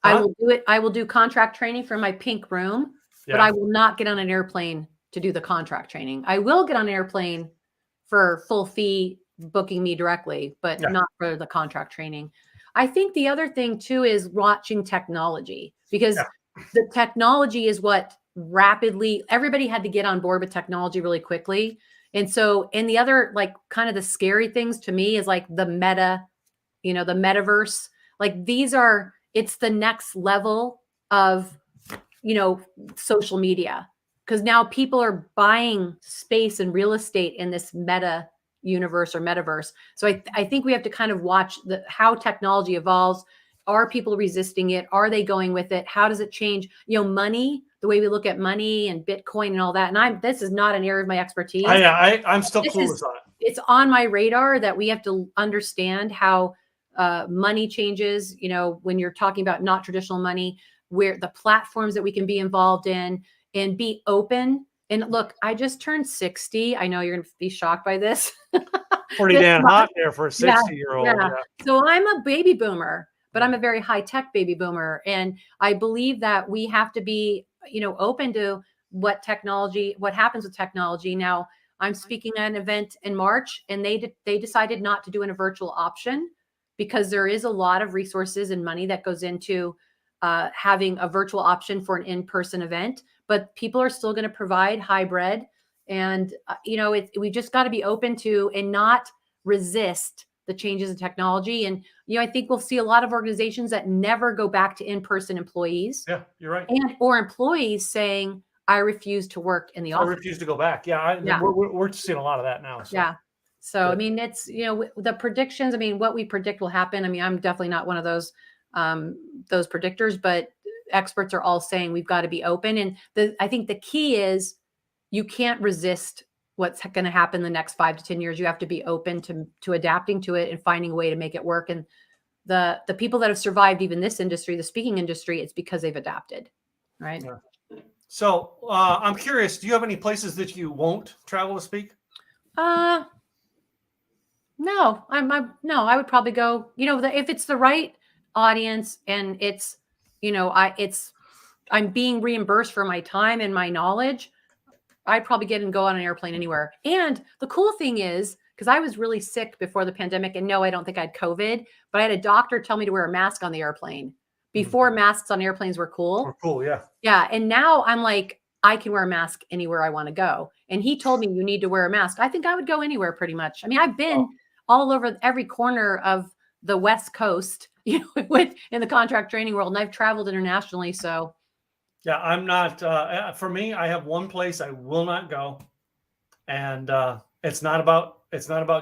I will do it. I will do contract training from my pink room, but I will not get on an airplane to do the contract training. I will get on an airplane for full fee booking me directly, but not for the contract training. I think the other thing too is watching technology, because the technology is what everybody had to get on board with technology really quickly. And so, and the other, like, kind of the scary things to me is like the the metaverse, like it's the next level of, social media, because now people are buying space and real estate in this meta universe or metaverse. So I think we have to kind of watch how technology evolves. Are people resisting it? Are they going with it? How does it change, money, the way we look at money and Bitcoin and all that? And this is not an area of my expertise. I'm still clueless on it. It's on my radar that we have to understand how money changes, when you're talking about not traditional money, where the platforms that we can be involved in and be open. And look, I just turned 60. I know you're going to be shocked by this. Pretty damn hot there for a 60-year-old. Yeah. So I'm a baby boomer, but I'm a very high-tech baby boomer. And I believe that we have to be, open to what happens with technology. Now, I'm speaking at an event in March, and they decided not to do a virtual option because there is a lot of resources and money that goes into having a virtual option for an in-person event, but people are still going to provide hybrid. And, we just got to be open to and not resist the changes in technology. And, I think we'll see a lot of organizations that never go back to in-person employees. Yeah, you're right. Or employees saying, I refuse to work in the office. I refuse to go back. Yeah. We're seeing a lot of that now. So. Yeah. So, I mean, it's, the predictions, what we predict will happen. I'm definitely not one of those predictors, but experts are all saying we've got to be open. And I think the key is you can't resist what's going to happen the next 5 to 10 years. You have to be open to adapting to it and finding a way to make it work. And the people that have survived even this industry, the speaking industry, it's because they've adapted. Right. Yeah. So I'm curious, do you have any places that you won't travel to speak? No, I would probably go, if it's the right audience and it's, I'm being reimbursed for my time and my knowledge, I'd probably go on an airplane anywhere. And the cool thing is, because I was really sick before the pandemic, and no, I don't think I had COVID, but I had a doctor tell me to wear a mask on the airplane. Before masks on airplanes were cool. Yeah. Yeah. And now I'm like, I can wear a mask anywhere I want to go. And he told me you need to wear a mask. I think I would go anywhere pretty much. I've been all over every corner of the West Coast, in the contract training world, and I've traveled internationally. So, yeah, I'm not. For me, I have one place I will not go, and it's not about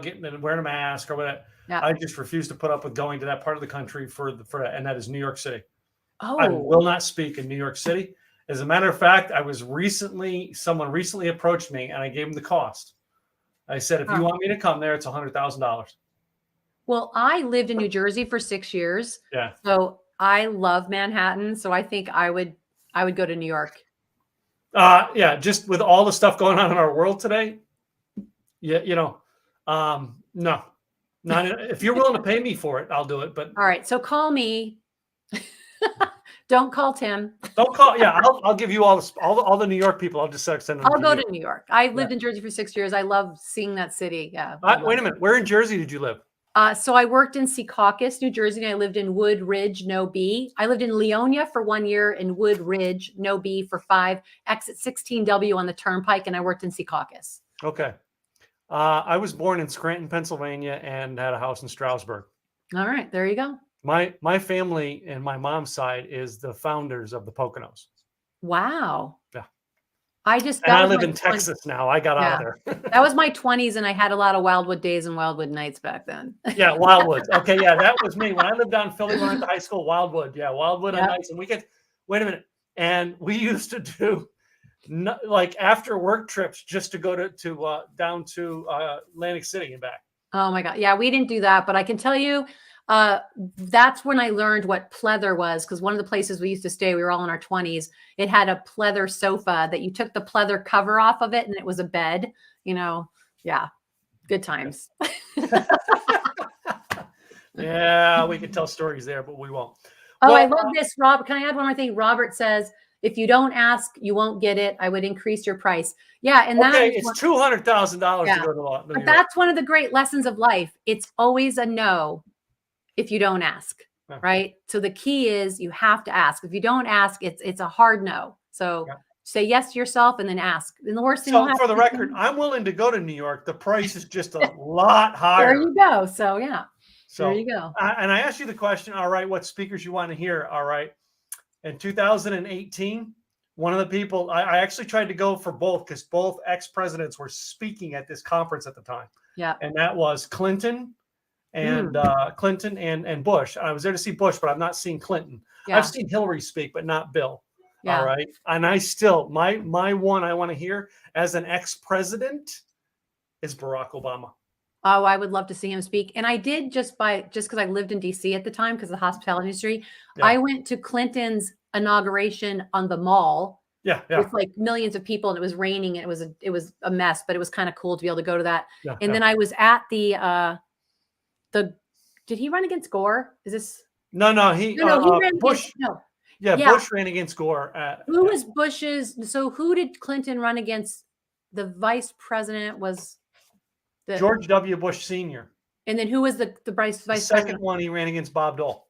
getting and wearing a mask or whatever. Yeah. I just refuse to put up with going to that part of the country for that, and that is New York City. Oh, I will not speak in New York City. As a matter of fact, someone recently approached me, and I gave them the cost. I said, if you want me to come there, it's $100,000. Well, I lived in New Jersey for 6 years. Yeah. So I love Manhattan. So I think I would go to New York. Yeah, just with all the stuff going on in our world today, yeah, no, not if you're willing to pay me for it, I'll do it. But All right. So call me. Don't call Tim. don't call. Yeah, I'll give you all the New York people. I'll just send them. I'll go to New York. I lived in Jersey for 6 years. I love seeing that city. Yeah. Wait a minute. Where in Jersey did you live? So I worked in Secaucus, New Jersey, and I lived in Wood Ridge, no B. I lived in Leonia for 1 year and Wood Ridge, no B for 5, exit 16W on the Turnpike, and I worked in Secaucus. Okay. I was born in Scranton, Pennsylvania, and had a house in Stroudsburg. All right, there you go. My family and my mom's side is the founders of the Poconos. Wow. Yeah. I live in Texas now. I got out of there. That was my 20s, and I had a lot of Wildwood days and Wildwood nights back then. Yeah, Wildwood. Okay, yeah, that was me. When I lived down in Philly, when I went to high school, Wildwood. Yeah, Wildwood on nights and weekends. Wait a minute. And we used to do like after work trips just to go down to Atlantic City and back. Oh my God. Yeah, we didn't do that, but I can tell you that's when I learned what pleather was, because one of the places we used to stay, we were all in our 20s, it had a pleather sofa that you took the pleather cover off of it and it was a bed, yeah, good times. Yeah, we could tell stories there, but we won't. Oh, I love this, Rob. Can I add one more thing? Robert says, if you don't ask, you won't get it. I would increase your price. Yeah. And it's $200,000 to go to law. But that's one of the great lessons of life. It's always a no if you don't ask, right? So the key is you have to ask. If you don't ask, it's a hard no. So say yes to yourself and then ask. And the worst thing. So for the record, I'm willing to go to New York. The price is just a lot higher. There you go. So yeah. So there you go. And I asked you the question, all right, what speakers you want to hear? All right. In 2018, one of the people, I actually tried to go for both because both ex-presidents were speaking at this conference at the time. Yeah. And that was Clinton and Bush. I was there to see Bush, but I've not seen Clinton. Yeah. I've seen Hillary speak, but not Bill. Yeah. All right. And I still, my one I want to hear as an ex-president is Barack Obama. Oh, I would love to see him speak. And I did just because I lived in DC at the time because of the hospitality industry. Yeah. I went to Clinton's inauguration on the Mall. Yeah. With like millions of people, and it was raining and it was a mess, but it was kind of cool to be able to go to that. Yeah, and then I was at the did he run against Gore? Is this No, he ran Bush. Bush ran against Gore. Who was Bush's? So who did Clinton run against? The vice president was George W. Bush Sr. And then who was the vice president? Second one, he ran against Bob Dole.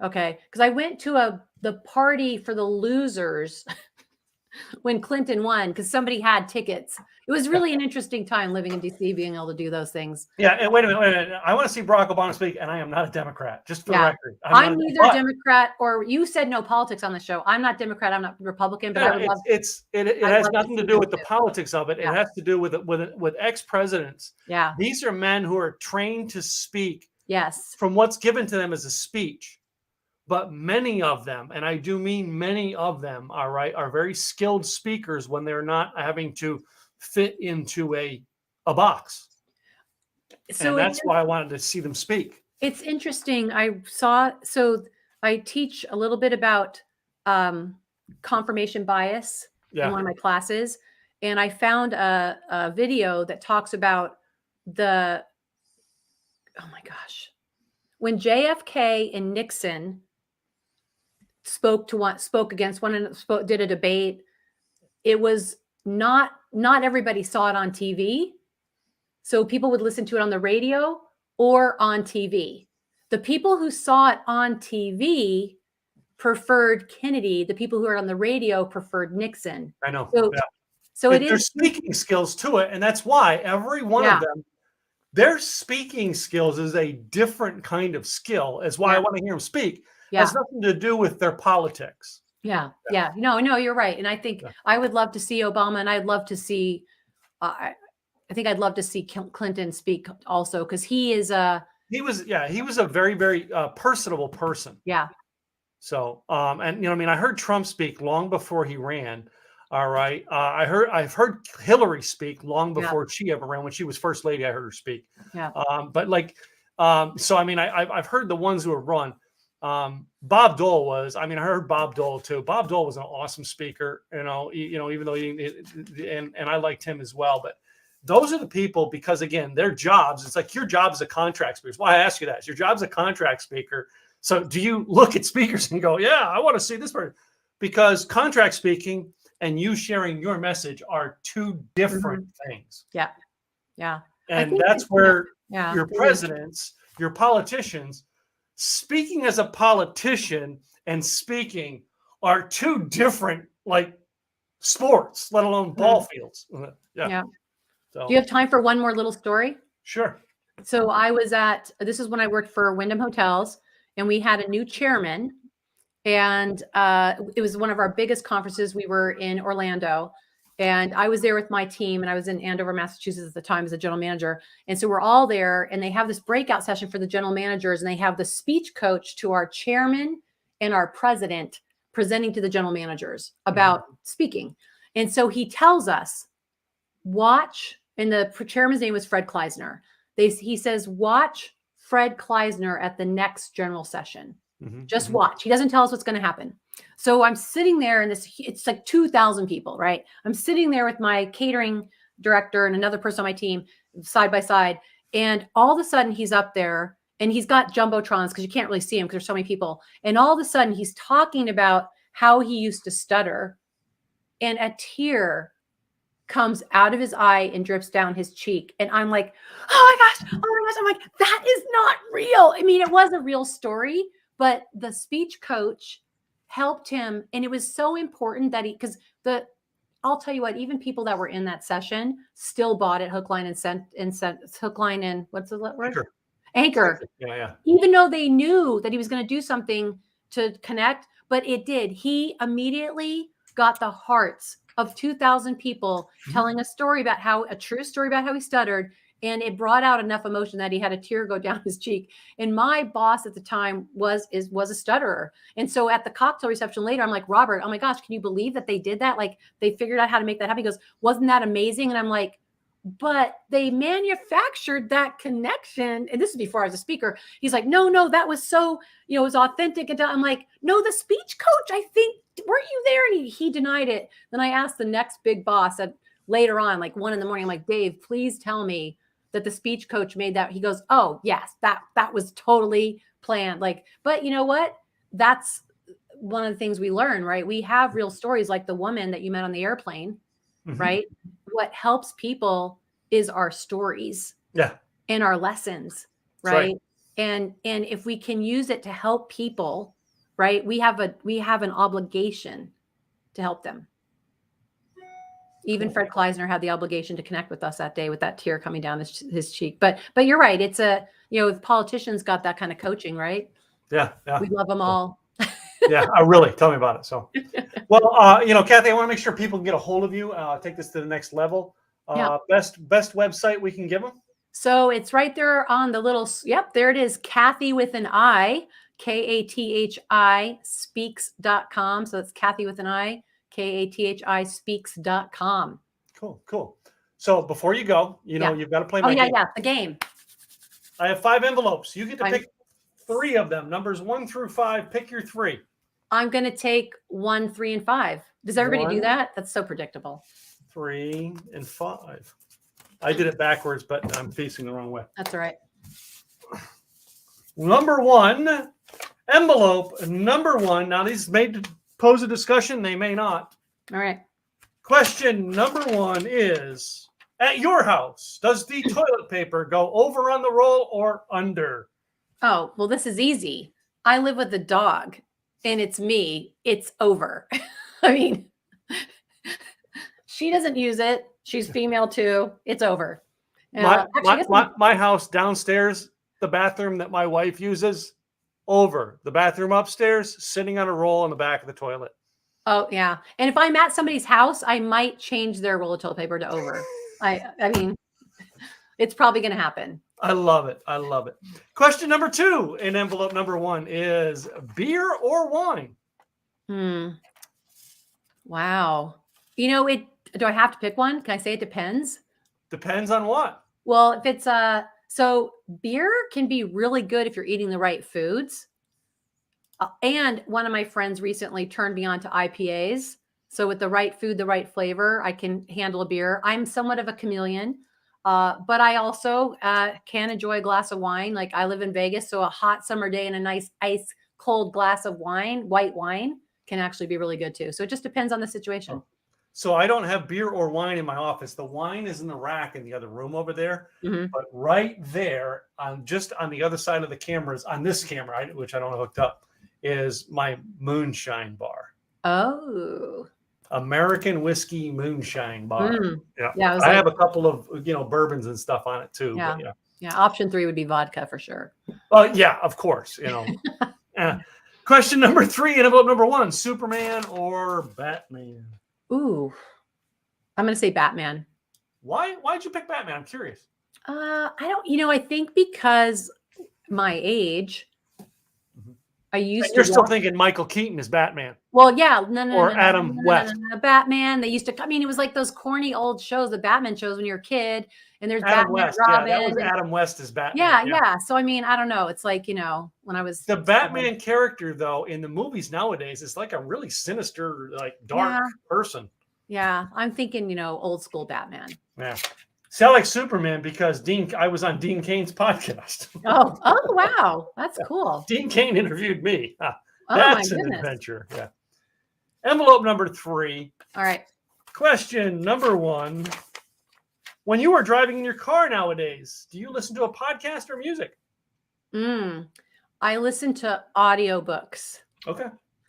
Okay, because I went to the party for the losers when Clinton won because somebody had tickets. It was really an interesting time living in DC, being able to do those things. Yeah, and wait a minute. I want to see Barack Obama speak, and I am not a Democrat, just for the record. I'm neither Democrat or you said no politics on the show. I'm not Democrat. I'm not Republican, but I would love. It has nothing to do with the politics of it. It has to do with ex-presidents. Yeah, these are men who are trained to speak. Yes, from what's given to them as a speech. But many of them, and I do mean many of them, are very skilled speakers when they're not having to fit into a box. So and that's why I wanted to see them speak. It's interesting. I teach a little bit about confirmation bias in one of my classes. And I found a video that talks about when JFK and Nixon spoke against one another, did a debate. It was not everybody saw it on TV. So people would listen to it on the radio or on TV. The people who saw it on TV preferred Kennedy. The people who are on the radio preferred Nixon. I know. So there's speaking skills to it. And that's why every one of them, their speaking skills is a different kind of skill. Is why I want to hear them speak. It has nothing to do with their politics. Yeah. No, you're right. And I think I would love to see Obama, and I'd love to see, I think I'd love to see Clinton speak also, because he was a very, very personable person. Yeah. So, I heard Trump speak long before he ran. All right. I've heard Hillary speak long before she ever ran. When she was first lady, I heard her speak. Yeah. I've heard the ones who have run. Bob Dole was, I heard Bob Dole too. Bob Dole was an awesome speaker, even though and I liked him as well. But those are the people, because again, their jobs, it's like your job as a contract speaker. That's why I ask you that. It's your job as a contract speaker. So do you look at speakers and go, yeah, I want to see this person? Because contract speaking and you sharing your message are two different things. Yeah. Yeah. And that's where yeah, your presidents, your politicians, speaking as a politician and speaking are two different sports, let alone ball fields. Yeah. So, do you have time for one more little story? Sure. So this is when I worked for Windham Hotels, and we had a new chairman, and it was one of our biggest conferences. We were in Orlando, and I was there with my team, and I was in Andover, Massachusetts at the time as a general manager. And so we're all there, and they have this breakout session for the general managers, and they have the speech coach to our chairman and our president presenting to the general managers about speaking. And so he tells us, watch, and the chairman's name was Fred Kleisner. He says, watch Fred Kleisner at the next general session. Just watch. He doesn't tell us what's going to happen. So I'm sitting there, and it's like 2,000 people, right? I'm sitting there with my catering director and another person on my team side by side. And all of a sudden he's up there, and he's got jumbotrons because you can't really see him because there's so many people. And all of a sudden he's talking about how he used to stutter, and a tear comes out of his eye and drips down his cheek. And I'm like, oh my gosh. I'm like, that is not real. It was a real story, but the speech coach helped him. And it was so important that I'll tell you what, even people that were in that session still bought it hook, line, hook, line, and what's the word? Anchor. Yeah. Even though they knew that he was going to do something to connect, but it did. He immediately got the hearts of 2,000 people telling a true story about how he stuttered. And it brought out enough emotion that he had a tear go down his cheek. And my boss at the time was a stutterer. And so at the cocktail reception later, I'm like, Robert, oh my gosh, can you believe that they did that? Like, they figured out how to make that happen. He goes, wasn't that amazing? And I'm like, but they manufactured that connection. And this is before I was a speaker. He's like, no, that was so, it was authentic. And I'm like, no, the speech coach, I think, weren't you there? And he denied it. Then I asked the next big boss later on, like 1 a.m. I'm like, Dave, please tell me that the speech coach made that. He goes, oh yes, that was totally planned. But you know what? That's one of the things we learn, right? We have real stories like the woman that you met on the airplane, right? What helps people is our stories and our lessons, right? And if we can use it to help people, right? We have an obligation to help them. Even Fred Kleisner had the obligation to connect with us that day with that tear coming down his cheek. But you're right. It's if politicians got that kind of coaching, right? Yeah. We love them all. Yeah, really. Tell me about it. So, well, Kathi, I want to make sure people can get a hold of you. Take this to the next level. Best website we can give them. So it's right there on the little. Yep, there it is. Kathi with an I, KATHI speaks.com. So it's Kathi with an I, KATHI speaks.com. Cool. So before you go, you've got to play my game. The game. I have 5 envelopes. You get to pick 3 of them. Numbers 1 through 5. Pick your 3. I'm going to take 1, 3, and 5. Does everybody do that? That's so predictable. 3 and 5. I did it backwards, but I'm facing the wrong way. That's all right. Number 1, envelope number 1. Now, these may pose a discussion. They may not. All right. Question number 1 is, at your house, does the toilet paper go over on the roll or under? Oh, well, this is easy. I live with a dog, and it's me. It's over. She doesn't use it. She's female too. It's over. My house downstairs, the bathroom that my wife uses, over. The bathroom upstairs, sitting on a roll in the back of the toilet. Oh, yeah. And if I'm at somebody's house, I might change their roll of toilet paper to over. It's probably going to happen. I love it. Question number 2 in envelope number 1 is beer or wine? Wow. Do I have to pick one? Can I say it depends? Depends on what? Well, if it's so beer can be really good if you're eating the right foods. And one of my friends recently turned me on to IPAs. So with the right food, the right flavor, I can handle a beer. I'm somewhat of a chameleon, but I also can enjoy a glass of wine. Like I live in Vegas, so a hot summer day and a nice ice cold glass of wine, white wine, can actually be really good too. So it just depends on the situation. Oh. So I don't have beer or wine in my office. The wine is in the rack in the other room over there. Mm-hmm. But right there, just on the other side of the cameras, on this camera, which I don't have hooked up, is my moonshine bar. Oh. American whiskey moonshine bar. Yeah. I have a couple of bourbons and stuff on it too. Yeah. But yeah. Option 3 would be vodka for sure. Well, yeah, of course. Question number 3, envelope number 1: Superman or Batman? Ooh, I'm going to say Batman. Why'd you pick Batman? I'm curious. I don't, I think because my age, I used You're still thinking Michael Keaton is Batman. Well, yeah, or Adam West. Batman. They used to. I mean, it was like those corny old shows, the Batman shows when you're a kid, and there's Adam Batman, West. Robin. Yeah, that was Adam West as Batman. Yeah. So I mean, I don't know. It's like when I was the Batman character, though, in the movies nowadays, is like a really sinister, like dark person. Yeah, I'm thinking, old school Batman. Yeah. See, I like Superman because I was on Dean Cain's podcast. Oh, wow. That's cool. Dean Cain interviewed me. Oh, that's an adventure. Yeah. Envelope number 3. All right. Question number 1. When you are driving in your car nowadays, do you listen to a podcast or music? I listen to audiobooks. Okay.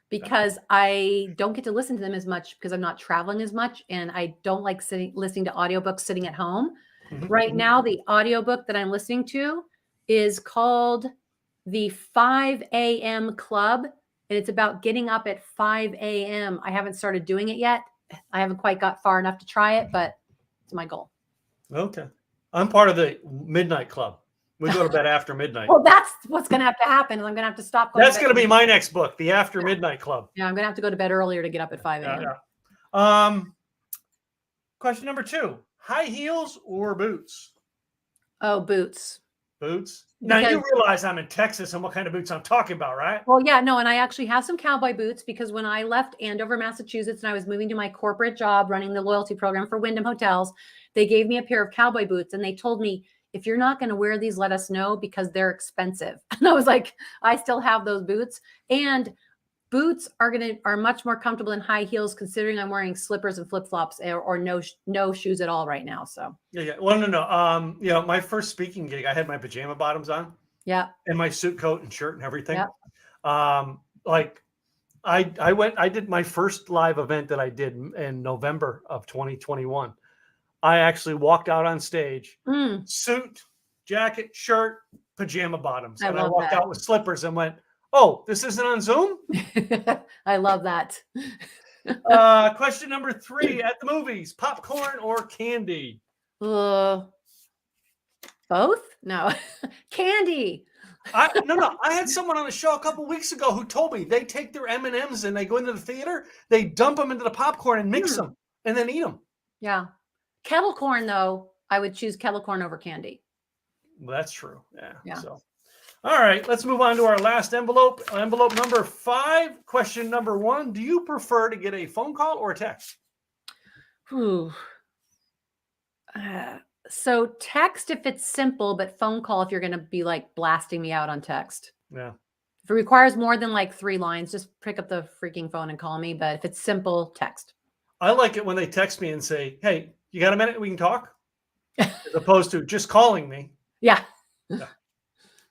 Because I don't get to listen to them as much because I'm not traveling as much, and I don't like listening to audiobooks sitting at home. Mm-hmm. Right now, the audiobook that I'm listening to is called The 5 a.m. Club, and it's about getting up at 5 a.m. I haven't started doing it yet. I haven't quite got far enough to try it, but it's my goal. Okay. I'm part of the Midnight Club. We go to bed after midnight. Well, that's what's going to have to happen. I'm going to have to stop. That's going to be my next book, The After Midnight Club. Yeah, I'm going to have to go to bed earlier to get up at 5 a.m. Question number 2: high heels or boots? Oh, boots. Boots. Now you realize I'm in Texas and what kind of boots I'm talking about, right? Well, yeah, no, and I actually have some cowboy boots because when I left Andover, Massachusetts, and I was moving to my corporate job running the loyalty program for Windham hotels, they gave me a pair of cowboy boots, and they told me, if you're not going to wear these, let us know because they're expensive. And I was like, I still have those boots. And boots are much more comfortable than high heels, considering I'm wearing slippers and flip-flops or no shoes at all right now. So yeah. Well, no. My first speaking gig, I had my pajama bottoms on. Yeah. And my suit coat and shirt and everything. Yeah. I did my first live event that I did in November of 2021. I actually walked out on stage, suit, jacket, shirt, pajama bottoms. And I walked out with slippers and went, oh, this isn't on Zoom? I love that. Question number 3: at the movies, popcorn or candy? Both? No. Candy. No. I had someone on the show a couple weeks ago who told me they take their M&Ms and they go into the theater, they dump them into the popcorn and mix them and then eat them. Yeah. Kettle corn, though, I would choose kettle corn over candy. Well, that's true. Yeah. So, all right, let's move on to our last envelope. Envelope number 5. Question number 1: do you prefer to get a phone call or a text? So text if it's simple, but phone call if you're going to be like blasting me out on text. Yeah. If it requires more than like 3 lines, just pick up the freaking phone and call me. But if it's simple, text. I like it when they text me and say, hey, you got a minute we can talk? As opposed to just calling me. Yeah.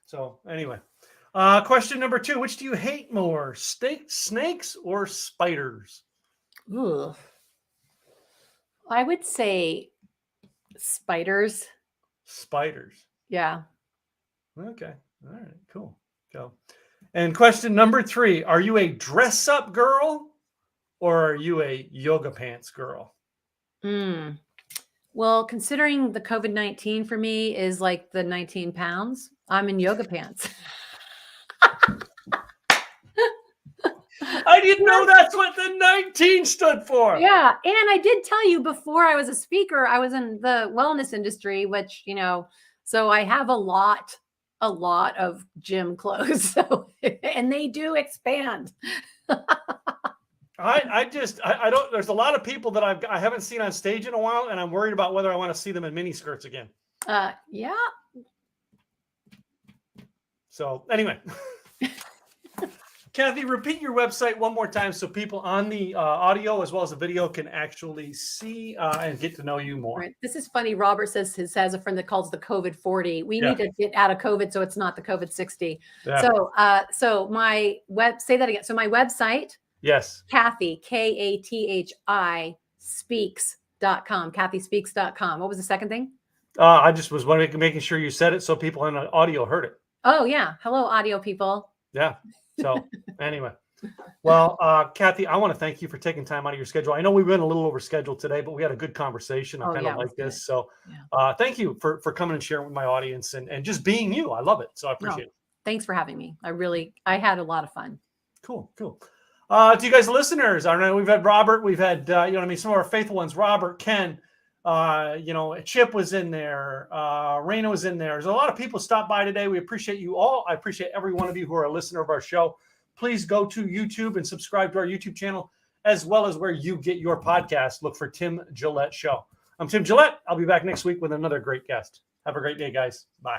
So anyway, question number 2: which do you hate more, snakes or spiders? Ooh. I would say spiders. Spiders. Yeah. Okay. All right. Cool. Go. And question number 3: are you a dress up girl or are you a yoga pants girl? Well, considering the COVID-19 for me is like the 19 pounds, I'm in yoga pants. I didn't know that's what the 19 stood for. Yeah. And I did tell you before I was a speaker, I was in the wellness industry, which, so I have a lot a lot of gym clothes. So, and they do expand. I don't, there's a lot of people that I haven't seen on stage in a while, and I'm worried about whether I want to see them in mini skirts again. Yeah. So anyway, Kathi, repeat your website one more time so people on the audio as well as the video can actually see and get to know you more. Right. This is funny. Robert says he has a friend that calls the COVID 40. We Yeah. need to get out of COVID so it's not the COVID 60. Yeah. So my say that again. So my website, Yes. Kathi, Kathi speaks.com, kathyspeaks.com. What was the second thing? I just was making sure you said it so people in the audio heard it. Oh, yeah. Hello, audio people. Yeah. So anyway, well, Kathi, I want to thank you for taking time out of your schedule. I know we went a little over schedule today, but we had a good conversation. I kind of like this. So thank you for coming and sharing with my audience and just being you. I love it. So I appreciate it. Thanks for having me. I had a lot of fun. Cool. To you guys, listeners, I know we've had Robert, we've had, some of our faithful ones, Robert, Ken, Chip was in there. Raina was in there. There's a lot of people stopped by today. We appreciate you all. I appreciate every one of you who are a listener of our show. Please go to YouTube and subscribe to our YouTube channel, as well as where you get your podcast. Look for Tim Gillette Show. I'm Tim Gillette. I'll be back next week with another great guest. Have a great day, guys. Bye.